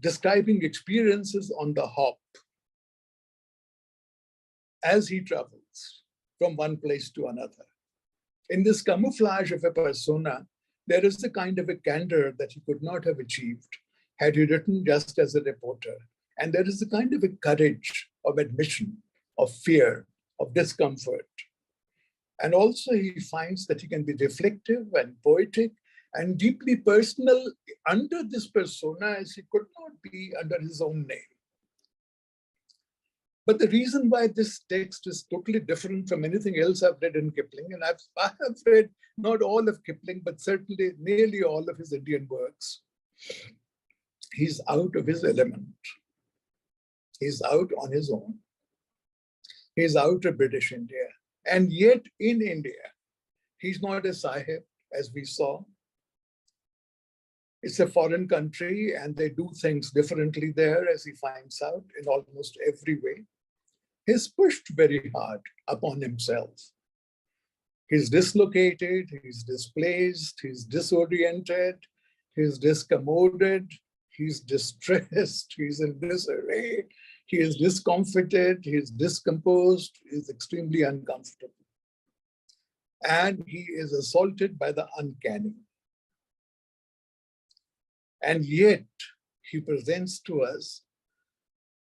describing experiences on the hop as he travels from one place to another. In this camouflage of a persona, there is a kind of a candor that he could not have achieved had he written just as a reporter. And there is a kind of a courage of admission, of fear, of discomfort. And also he finds that he can be reflective and poetic and deeply personal under this persona as he could not be under his own name. But the reason why this text is totally different from anything else I've read in Kipling, and I have read not all of Kipling, but certainly nearly all of his Indian works, he's out of his element. He's out on his own. He's out of British India. And yet in India, he's not a sahib, as we saw. It's a foreign country and they do things differently there, as he finds out, in almost every way. He's pushed very hard upon himself. He's dislocated, he's displaced, he's disoriented, he's discommoded, he's distressed, he's in disarray, he is discomfited, he is discomposed, he is extremely uncomfortable. And he is assaulted by the uncanny. And yet, he presents to us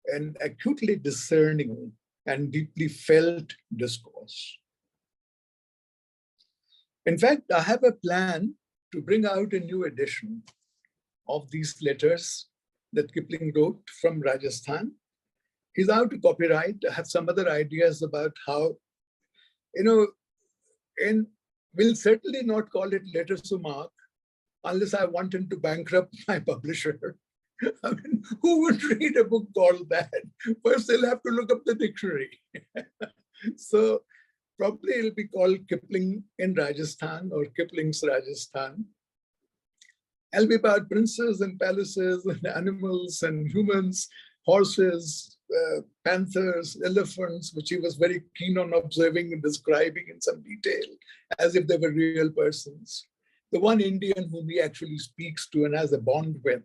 an acutely discerning and deeply felt discourse. In fact, I have a plan to bring out a new edition of these letters that Kipling wrote from Rajasthan. He's out to copyright. I have some other ideas about how, and we'll certainly not call it letters to Mark unless I want him to bankrupt my publisher. I mean, who would read a book called that? First, they'll have to look up the dictionary. So probably it'll be called Kipling in Rajasthan or Kipling's Rajasthan. It'll be about princes and palaces and animals and humans, horses, panthers, elephants, which he was very keen on observing and describing in some detail, as if they were real persons. The one Indian whom he actually speaks to and has a bond with,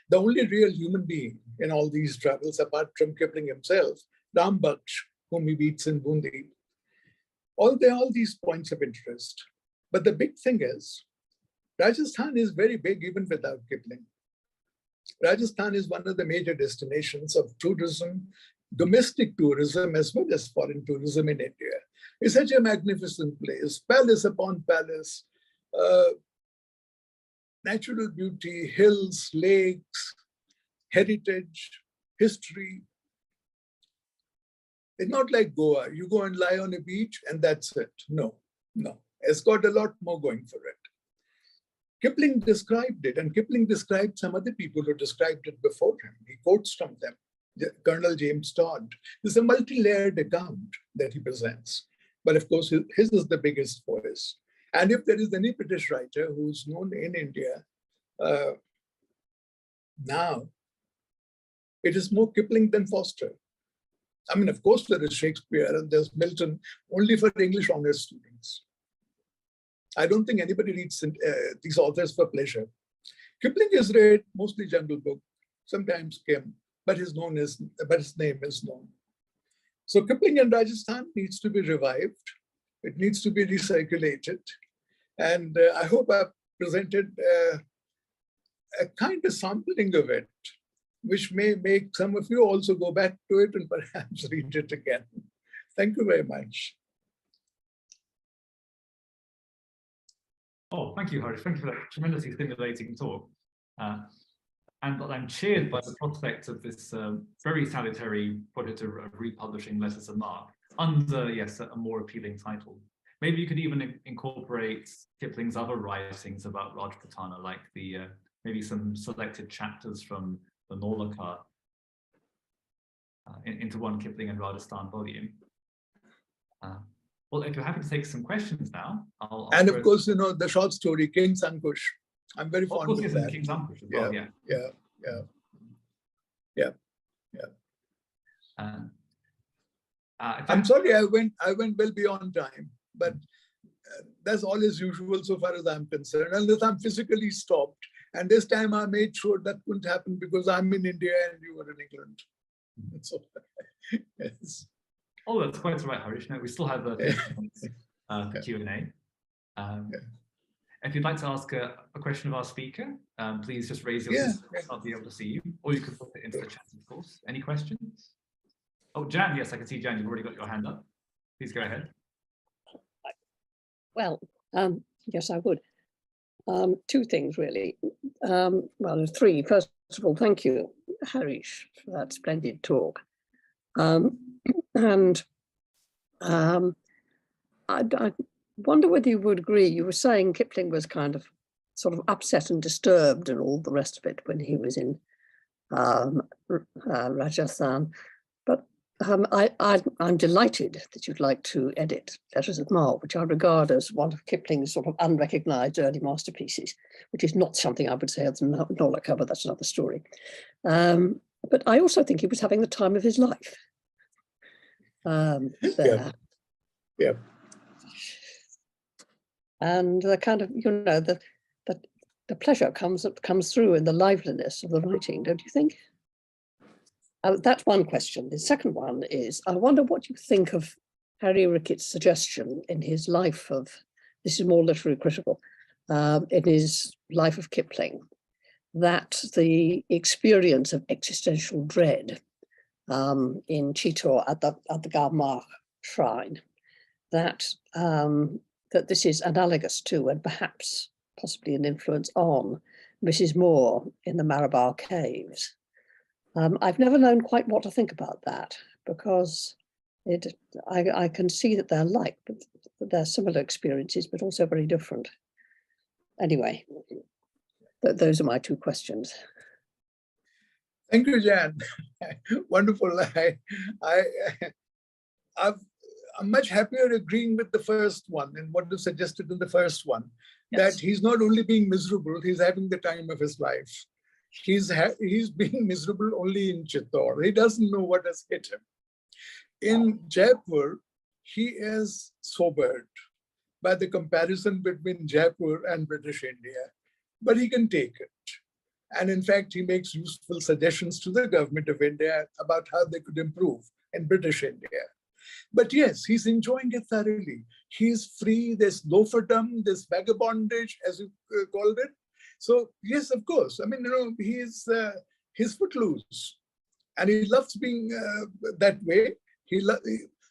the only real human being in all these travels, apart from Kipling himself, Ram Baksh, whom he meets in Bundi. All these points of interest. But the big thing is, Rajasthan is very big even without Kipling. Rajasthan is one of the major destinations of tourism, domestic tourism, as well as foreign tourism in India. It's such a magnificent place, palace upon palace, natural beauty, hills, lakes, heritage, history. It's not like Goa. You go and lie on a beach and that's it. No. It's got a lot more going for it. Kipling described it, and Kipling described some other people who described it before him. He quotes from them, Colonel James Todd. It's a multi-layered account that he presents. But of course, his is the biggest voice. And if there is any British writer who's known in India now, it is more Kipling than Foster. I mean, of course, there is Shakespeare and there's Milton, only for English honors students. I don't think anybody reads these authors for pleasure. Kipling is read mostly Jungle Book, sometimes Kim, but his name is known. So Kipling in Rajasthan needs to be revived. It needs to be recirculated. And I hope I've presented a kind of sampling of it, which may make some of you also go back to it and perhaps read it again. Thank you very much. Oh, thank you, Harish. Thank you for that tremendously stimulating talk. And I'm cheered by the prospect of this very salutary project of republishing Letters of Mark under, yes, a more appealing title. Maybe you could even incorporate Kipling's other writings about Rajputana, like the maybe some selected chapters from the Naulakar into one Kipling and Rajasthan volume. Well, if you're happy to take some questions now, I'll and of course, you know, the short story, King's Ankush. I'm very fond of yes, that. King's Ankush as Yeah, well, yeah. I'm sorry, I went well beyond time, but that's all as usual so far as I'm concerned, unless I'm physically stopped. And this time I made sure that couldn't happen because I'm in India and you were in England. So, yes. Oh, that's quite all right, Harish. No, we still have 30 minutes for Q&A. If you'd like to ask a question of our speaker, please just raise your hand. I'll be able to see you, or you can put it into the chat, of course. Any questions? Oh, Jan, yes, I can see Jan. You've already got your hand up. Please go ahead. Well, yes, I would. Two things, really. Well, three. First of all, thank you, Harish, for that splendid talk. I wonder whether you would agree. You were saying Kipling was kind of sort of upset and disturbed and all the rest of it when he was in Rajasthan. But I'm delighted that you'd like to edit Letters of Marque, which I regard as one of Kipling's sort of unrecognised early masterpieces, which is not something I would say of the Nola cover. That's another story. But I also think he was having the time of his life there. Yeah. And the kind of, you know, the pleasure comes through in the liveliness of the writing, don't you think? That's one question. The second one is, I wonder what you think of Harry Rickett's suggestion in his life of, this is more literary critical, in his life of Kipling, that the experience of existential dread in Chittor at the Garmark shrine, that this is analogous to, and perhaps possibly an influence on, Mrs. Moore in the Marabar Caves. I've never known quite what to think about that, because I can see that they're like, but they're similar experiences, but also very different. Anyway, those are my two questions. Thank you, Jan. Wonderful. I'm much happier agreeing with the first one and what you suggested in the first one, that he's not only being miserable, he's having the time of his life. He's being miserable only in Chittor. He doesn't know what has hit him. In Jaipur, he is sobered by the comparison between Jaipur and British India, but he can take it. And in fact, he makes useful suggestions to the government of India about how they could improve in British India. But yes, he's enjoying it thoroughly. He's free, there's loaferdom, there's vagabondage, as you called it. So yes, of course. I mean, you know, he's footloose, and he loves being that way.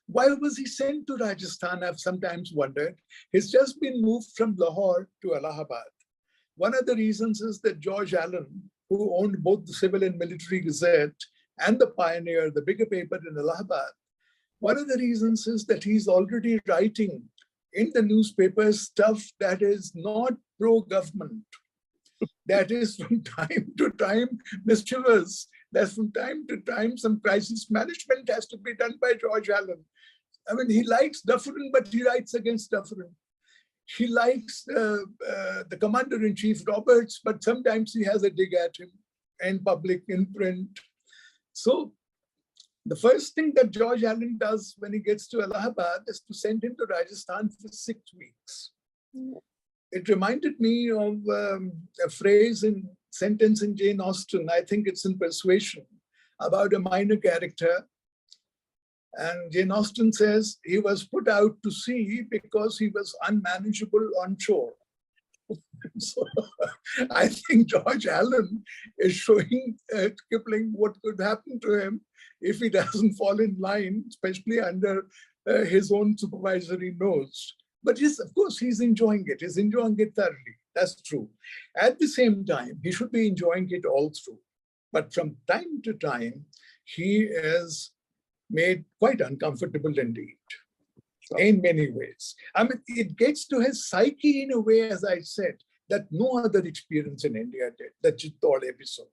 Why was he sent to Rajasthan? I've sometimes wondered. He's just been moved from Lahore to Allahabad. One of the reasons is that George Allen, who owned both the Civil and Military Gazette and the Pioneer, the bigger paper in Allahabad, one of the reasons is that he's already writing in the newspaper stuff that is not pro-government. That is from time to time mischievous. That's from time to time some crisis management has to be done by George Allen. I mean, he likes Dufferin, but he writes against Dufferin. He likes the Commander-in-Chief Roberts, but sometimes he has a dig at him in public, in print. So the first thing that George Allen does when he gets to Allahabad is to send him to Rajasthan for 6 weeks. It reminded me of a sentence in Jane Austen, I think it's in Persuasion, about a minor character. And Jane Austen says he was put out to sea because he was unmanageable on shore. So I think George Allen is showing Kipling what could happen to him if he doesn't fall in line, especially under his own supervisory nose. But yes, of course, he's enjoying it. He's enjoying it thoroughly. That's true. At the same time, he should be enjoying it all through. But from time to time, he is made quite uncomfortable indeed, in many ways. I mean, it gets to his psyche in a way, as I said, that no other experience in India did, the Chittor episode.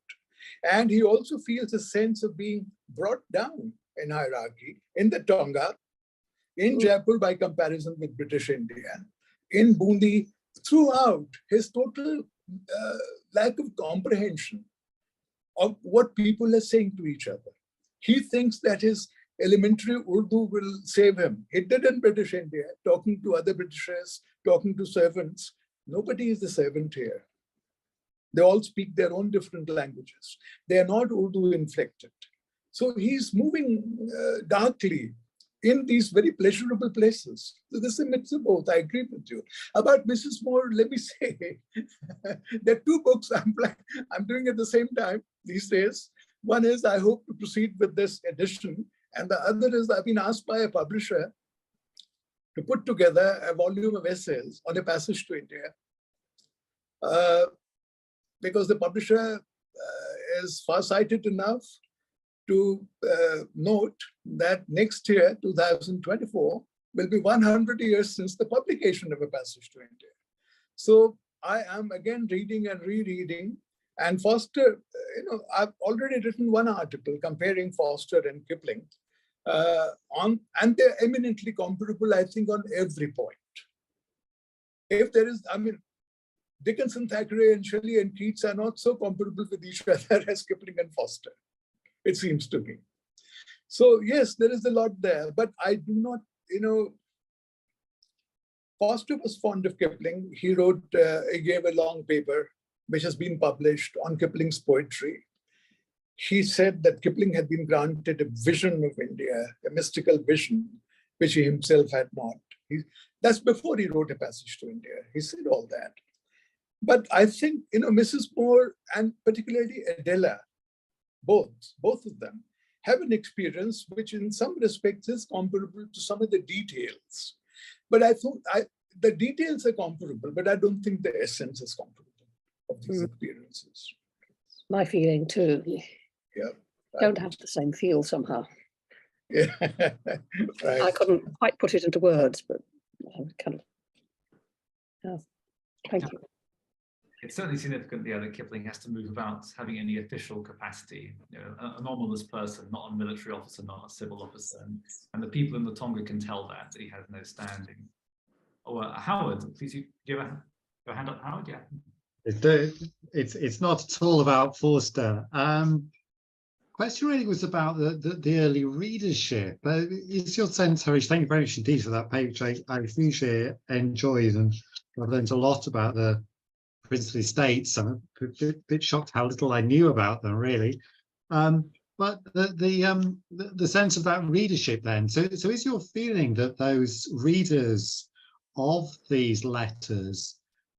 And he also feels a sense of being brought down in hierarchy in the Tonga. in Jaipur by comparison with British India, in Bundi, throughout his total lack of comprehension of what people are saying to each other. He thinks that his elementary Urdu will save him. He did in British India, talking to other Britishers, talking to servants. Nobody is the servant here. They all speak their own different languages. They are not Urdu inflected. So he's moving darkly in these very pleasurable places. So this is a mix of both. I agree with you. About Mrs. Moore, let me say, there are two books I'm doing at the same time these days. One is I hope to proceed with this edition, and the other is I've been asked by a publisher to put together a volume of essays on a passage to India, because the publisher is far-sighted enough to note that next year, 2024, will be 100 years since the publication of A Passage to India. So I am again reading and rereading, and Foster, I've already written one article comparing Foster and Kipling, and they're eminently comparable, I think, on every point. If there is, Dickinson, Thackeray, and Shelley and Keats are not so comparable with each other as Kipling and Foster, it seems to me. So yes, there is a lot there, but I do not, Foster was fond of Kipling. He gave a long paper, which has been published, on Kipling's poetry. He said that Kipling had been granted a vision of India, a mystical vision, which he himself had not. That's before he wrote A Passage to India. He said all that. But I think, Mrs. Moore and particularly Adela, both of them, have an experience which in some respects is comparable to some of the details. But I thought the details are comparable, but I don't think the essence is comparable of these experiences. My feeling too. Yeah. Don't have the same feel somehow. Yeah. Right. I couldn't quite put it into words, but kind of. Thank you. It's certainly significant, that Kipling has to move about having any official capacity, an anonymous person, not a military officer, not a civil officer. And the people in the Tonga can tell that he has no standing. Oh, Howard, please, do you have your hand up, Howard? Yeah. It's not at all about Forster. Question really was about the early readership. Is your sense, Harish, thank you very much indeed for that page. I hugely enjoyed, and I've learned a lot about the princely states. I'm a bit shocked how little I knew about them, really. But the sense of that readership then. So is your feeling that those readers of these letters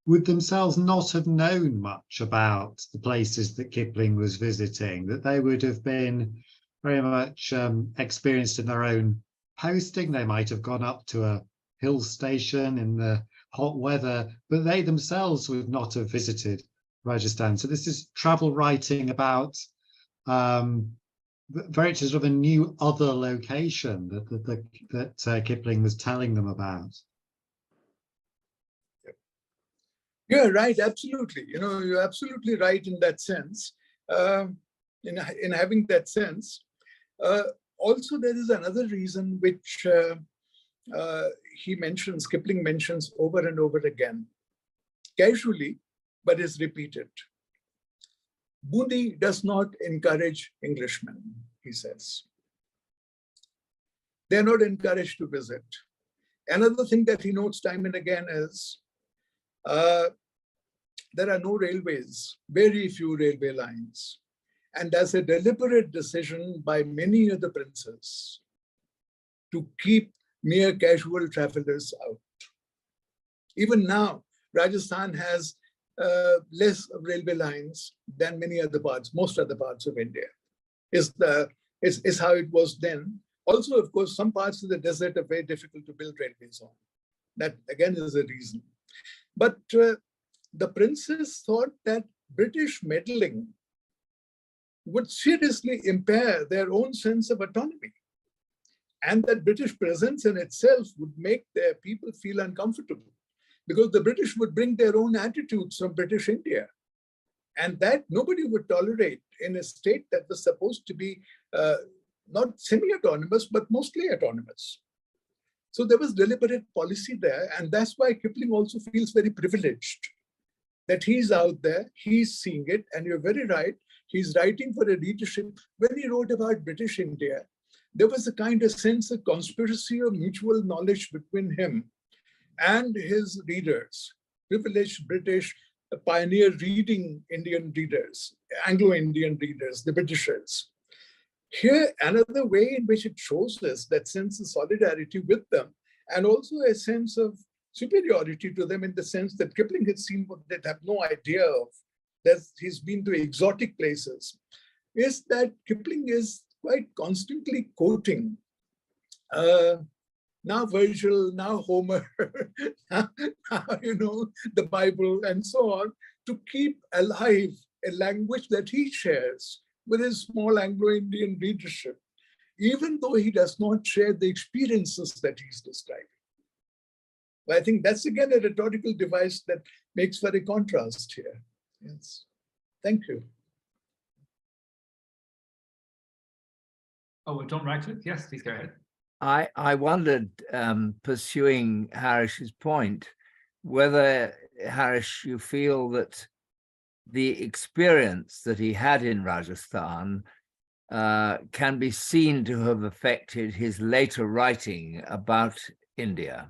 would themselves not have known much about the places that Kipling was visiting, that they would have been very much experienced in their own posting? They might have gone up to a hill station in the hot weather, but they themselves would not have visited Rajasthan. So this is travel writing about very sort of a new other location that Kipling was telling them about. You're right, absolutely. You're absolutely right in that sense, in having that sense. Also, there is another reason which Kipling mentions over and over again, casually, but is repeated. Bundi does not encourage Englishmen, he says. They're not encouraged to visit. Another thing that he notes time and again is, there are no railways, very few railway lines. And there's a deliberate decision by many of the princes to keep mere casual travelers out. Even now, Rajasthan has less railway lines than most other parts of India. Is how it was then. Also, of course, some parts of the desert are very difficult to build railways on. That again is a reason. But the princes thought that British meddling would seriously impair their own sense of autonomy, and that British presence in itself would make their people feel uncomfortable, because the British would bring their own attitudes from British India, and that nobody would tolerate in a state that was supposed to be not semi-autonomous, but mostly autonomous. So there was deliberate policy there. And that's why Kipling also feels very privileged that he's out there, he's seeing it. And you're very right. He's writing for a readership. When he wrote about British India, there was a kind of sense of conspiracy of mutual knowledge between him and his readers, privileged British pioneer reading Indian readers, Anglo-Indian readers, the Britishers. Here, another way in which it shows us that sense of solidarity with them, and also a sense of superiority to them in the sense that Kipling had seen what they have no idea of, that he's been to exotic places, is that Kipling is quite constantly quoting now Virgil, now Homer, now, the Bible and so on, to keep alive a language that he shares with his small Anglo-Indian readership, even though he does not share the experiences that he's describing. But I think that's again a rhetorical device that makes for a contrast here. Yes, thank you. Oh, John Radcliffe, yes, please go ahead. I wondered, pursuing Harish's point, whether, Harish, you feel that the experience that he had in Rajasthan can be seen to have affected his later writing about India.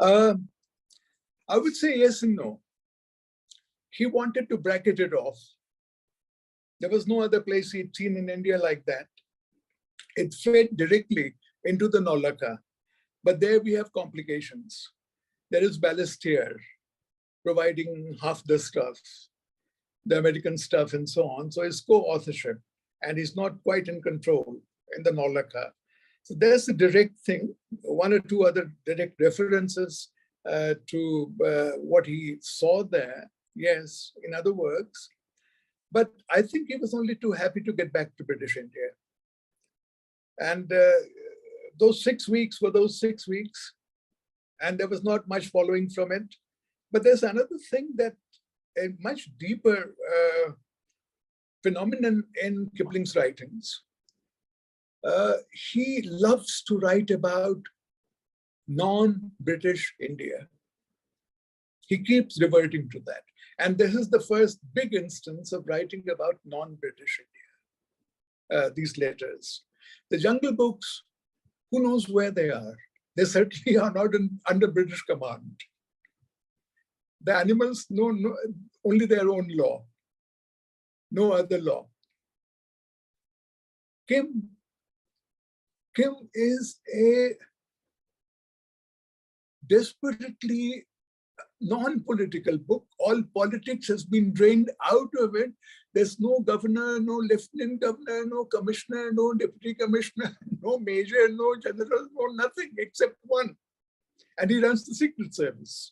I would say yes and no. He wanted to bracket it off. There was no other place he'd seen in India like that. It fed directly into the Naulaka, but there we have complications. There is Balestier providing half the stuff, the American stuff and so on. So it's co-authorship, and he's not quite in control in the Naulaka. So there's a direct thing, one or two other direct references to what he saw there, yes, in other works. But I think he was only too happy to get back to British India. And those 6 weeks were those 6 weeks, and there was not much following from it. But there's another thing, that a much deeper phenomenon in Kipling's writings. He loves to write about non-British India. He keeps reverting to that. And this is the first big instance of writing about non-British India, these letters. The Jungle Books, who knows where they are? They certainly are not under British command. The animals know only their own law, no other law. Kim is a desperately non-political book. All politics has been drained out of it. There's no governor, no lieutenant governor, no commissioner, no deputy commissioner, no major, no general, no nothing except one. And he runs the Secret Service.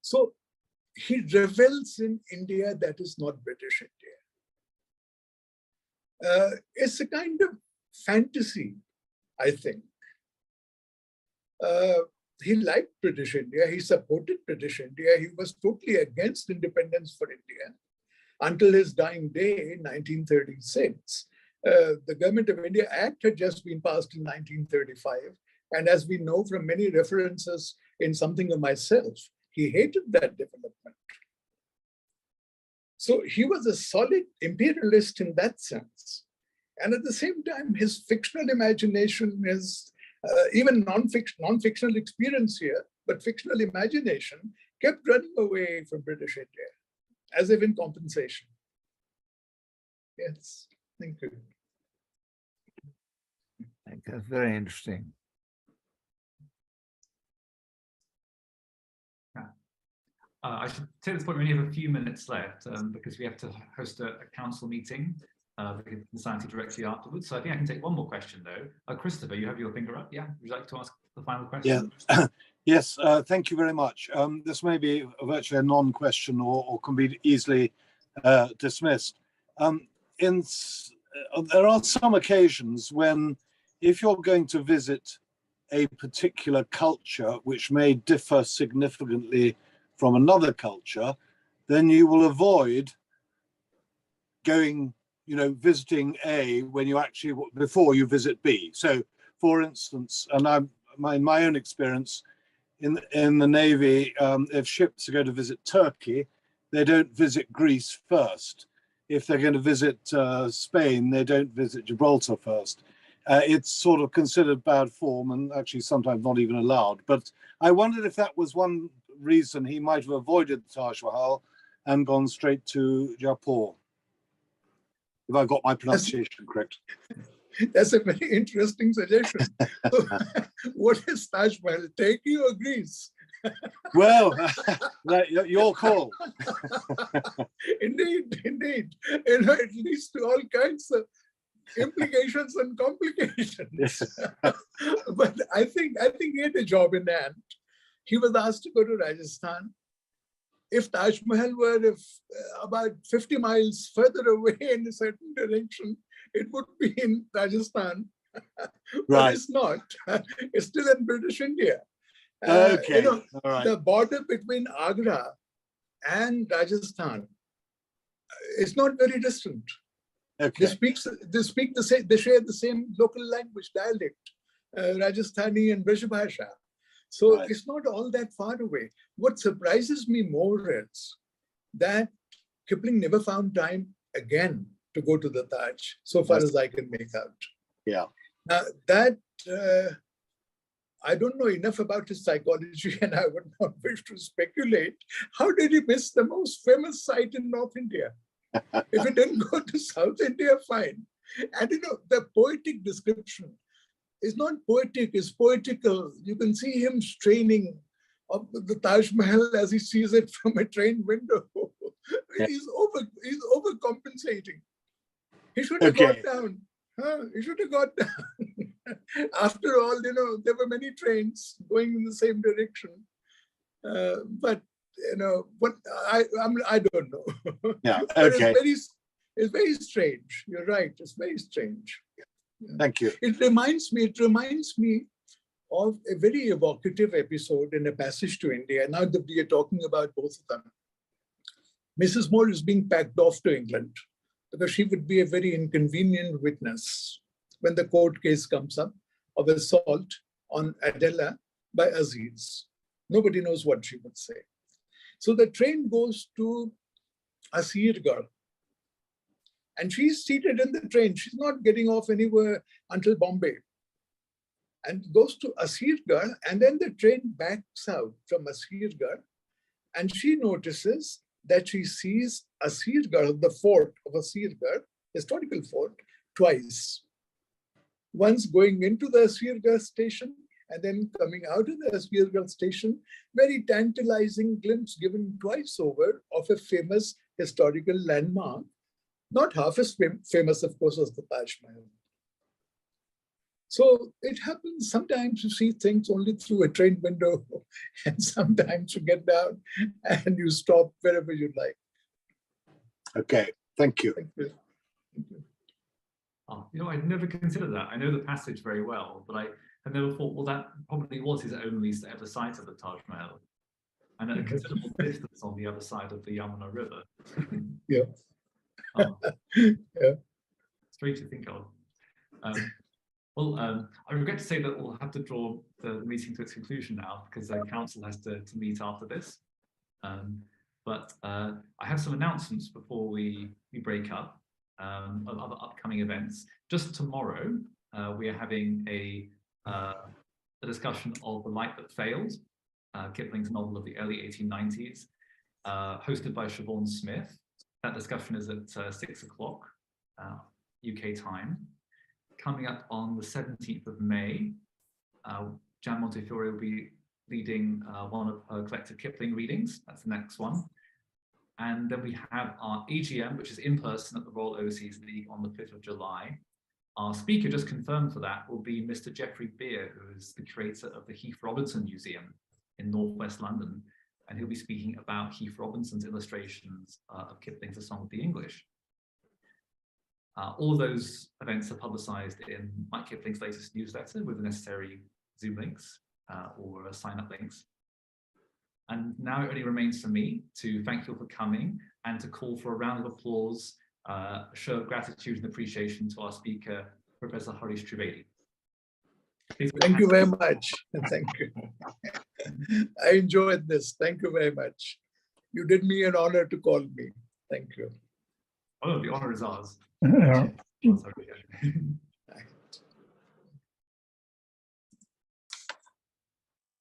So he revels in India that is not British India. It's a kind of fantasy, I think. He liked British India. He supported British India. He was totally against independence for India until his dying day in 1936. The Government of India Act had just been passed in 1935. And as we know from many references in Something of Myself, he hated that development. So he was a solid imperialist in that sense. And at the same time, his fictional imagination, his even non-fictional experience here, but fictional imagination, kept running away from British India, as if in compensation. Yes, thank you. I think that's very interesting. I should say at this point we only have a few minutes left because we have to host a council meeting with the society directly afterwards. So I think I can take one more question though. Christopher, you have your finger up. Yeah, would you like to ask the final question? Yeah. Yes, thank you very much. This may be virtually a non-question or can be easily dismissed. There are some occasions when, if you're going to visit a particular culture which may differ significantly from another culture, then you will avoid going visiting A when you actually, before you visit B. So, for instance, and in my own experience in the Navy, if ships are going to visit Turkey, they don't visit Greece first. If they're going to visit Spain, they don't visit Gibraltar first. It's sort of considered bad form and actually sometimes not even allowed. But I wondered if that was one reason he might have avoided the Taj Mahal and gone straight to Jaipur. If I got my pronunciation correct. That's a very interesting suggestion. What is Taj Mahal, Turkey or Greece? Well, your call. Indeed. It leads to all kinds of implications and complications. Yes. But I think he had a job in hand. He was asked to go to Rajasthan. If Taj Mahal were about 50 miles further away in a certain direction, it would be in Rajasthan. But Right. it's not. It's still in British India. Okay. All right. The border between Agra and Rajasthan is not very distant. Okay. They share the same local language, dialect, Rajasthani and Brajbhasha. So Right. it's not all that far away. What surprises me more is that Kipling never found time again to go to the Taj, so far as I can make out. Yeah. Now that I don't know enough about his psychology, and I would not wish to speculate. How did he miss the most famous site in North India? If he didn't go to South India, fine. And the poetic description is not poetic, it's poetical. You can see him straining of the Taj Mahal as he sees it from a train window. He's overcompensating. He should have got down. He should have got down. After all, there were many trains going in the same direction. But what I don't know. Yeah. But Okay. it's very strange. You're right. It's very strange. Thank you. It reminds me of a very evocative episode in A Passage to India. Now that we are talking about both of them, Mrs. Moore is being packed off to England because she would be a very inconvenient witness when the court case comes up of assault on Adela by Aziz. Nobody knows what she would say. So the train goes to Asirgarh. And she's seated in the train. She's not getting off anywhere until Bombay. And goes to Asirgarh, and then the train backs out from Asirgarh. And she notices that she sees Asirgarh, the fort of Asirgarh, historical fort, twice. Once going into the Asirgarh station, and then coming out of the Asirgarh station, very tantalizing glimpse given twice over of a famous historical landmark. Not half as famous, of course, as the Taj Mahal. So it happens sometimes you see things only through a train window, and sometimes you get down and you stop wherever you like. Okay, thank you. Thank you. Oh, I'd never considered that. I know the passage very well, but I had never thought, well, that probably was his only ever sight of the Taj Mahal, and at a considerable distance on the other side of the Yamuna River. Yeah. Yeah. Strange to think of. I regret to say that we'll have to draw the meeting to its conclusion now because the council has to meet after this. But I have some announcements before we break up of other upcoming events. Just tomorrow, we are having a discussion of The Light That Failed, Kipling's novel of the early 1890s, hosted by Siobhan Smith. That discussion is at 6 o'clock UK time. Coming up on the 17th of May, Jan Montefiore will be leading one of her collected Kipling readings. That's the next one. And then we have our AGM, which is in person at the Royal Overseas League on the 5th of July. Our speaker just confirmed for that will be Mr. Geoffrey Beer, who is the curator of the Heath Robinson Museum in Northwest London. And he'll be speaking about Heath Robinson's illustrations of Kipling's A Song of the English. All those events are publicized in Mike Kipling's latest newsletter with the necessary Zoom links or sign-up links. And now it only remains for me to thank you all for coming and to call for a round of applause show of gratitude and appreciation to our speaker, Professor Harish Trivedi. Thank you very much. Thank you. I enjoyed this. Thank you very much. You did me an honor to call me. Thank you. Oh, the honor is ours. Yeah. Oh, sorry.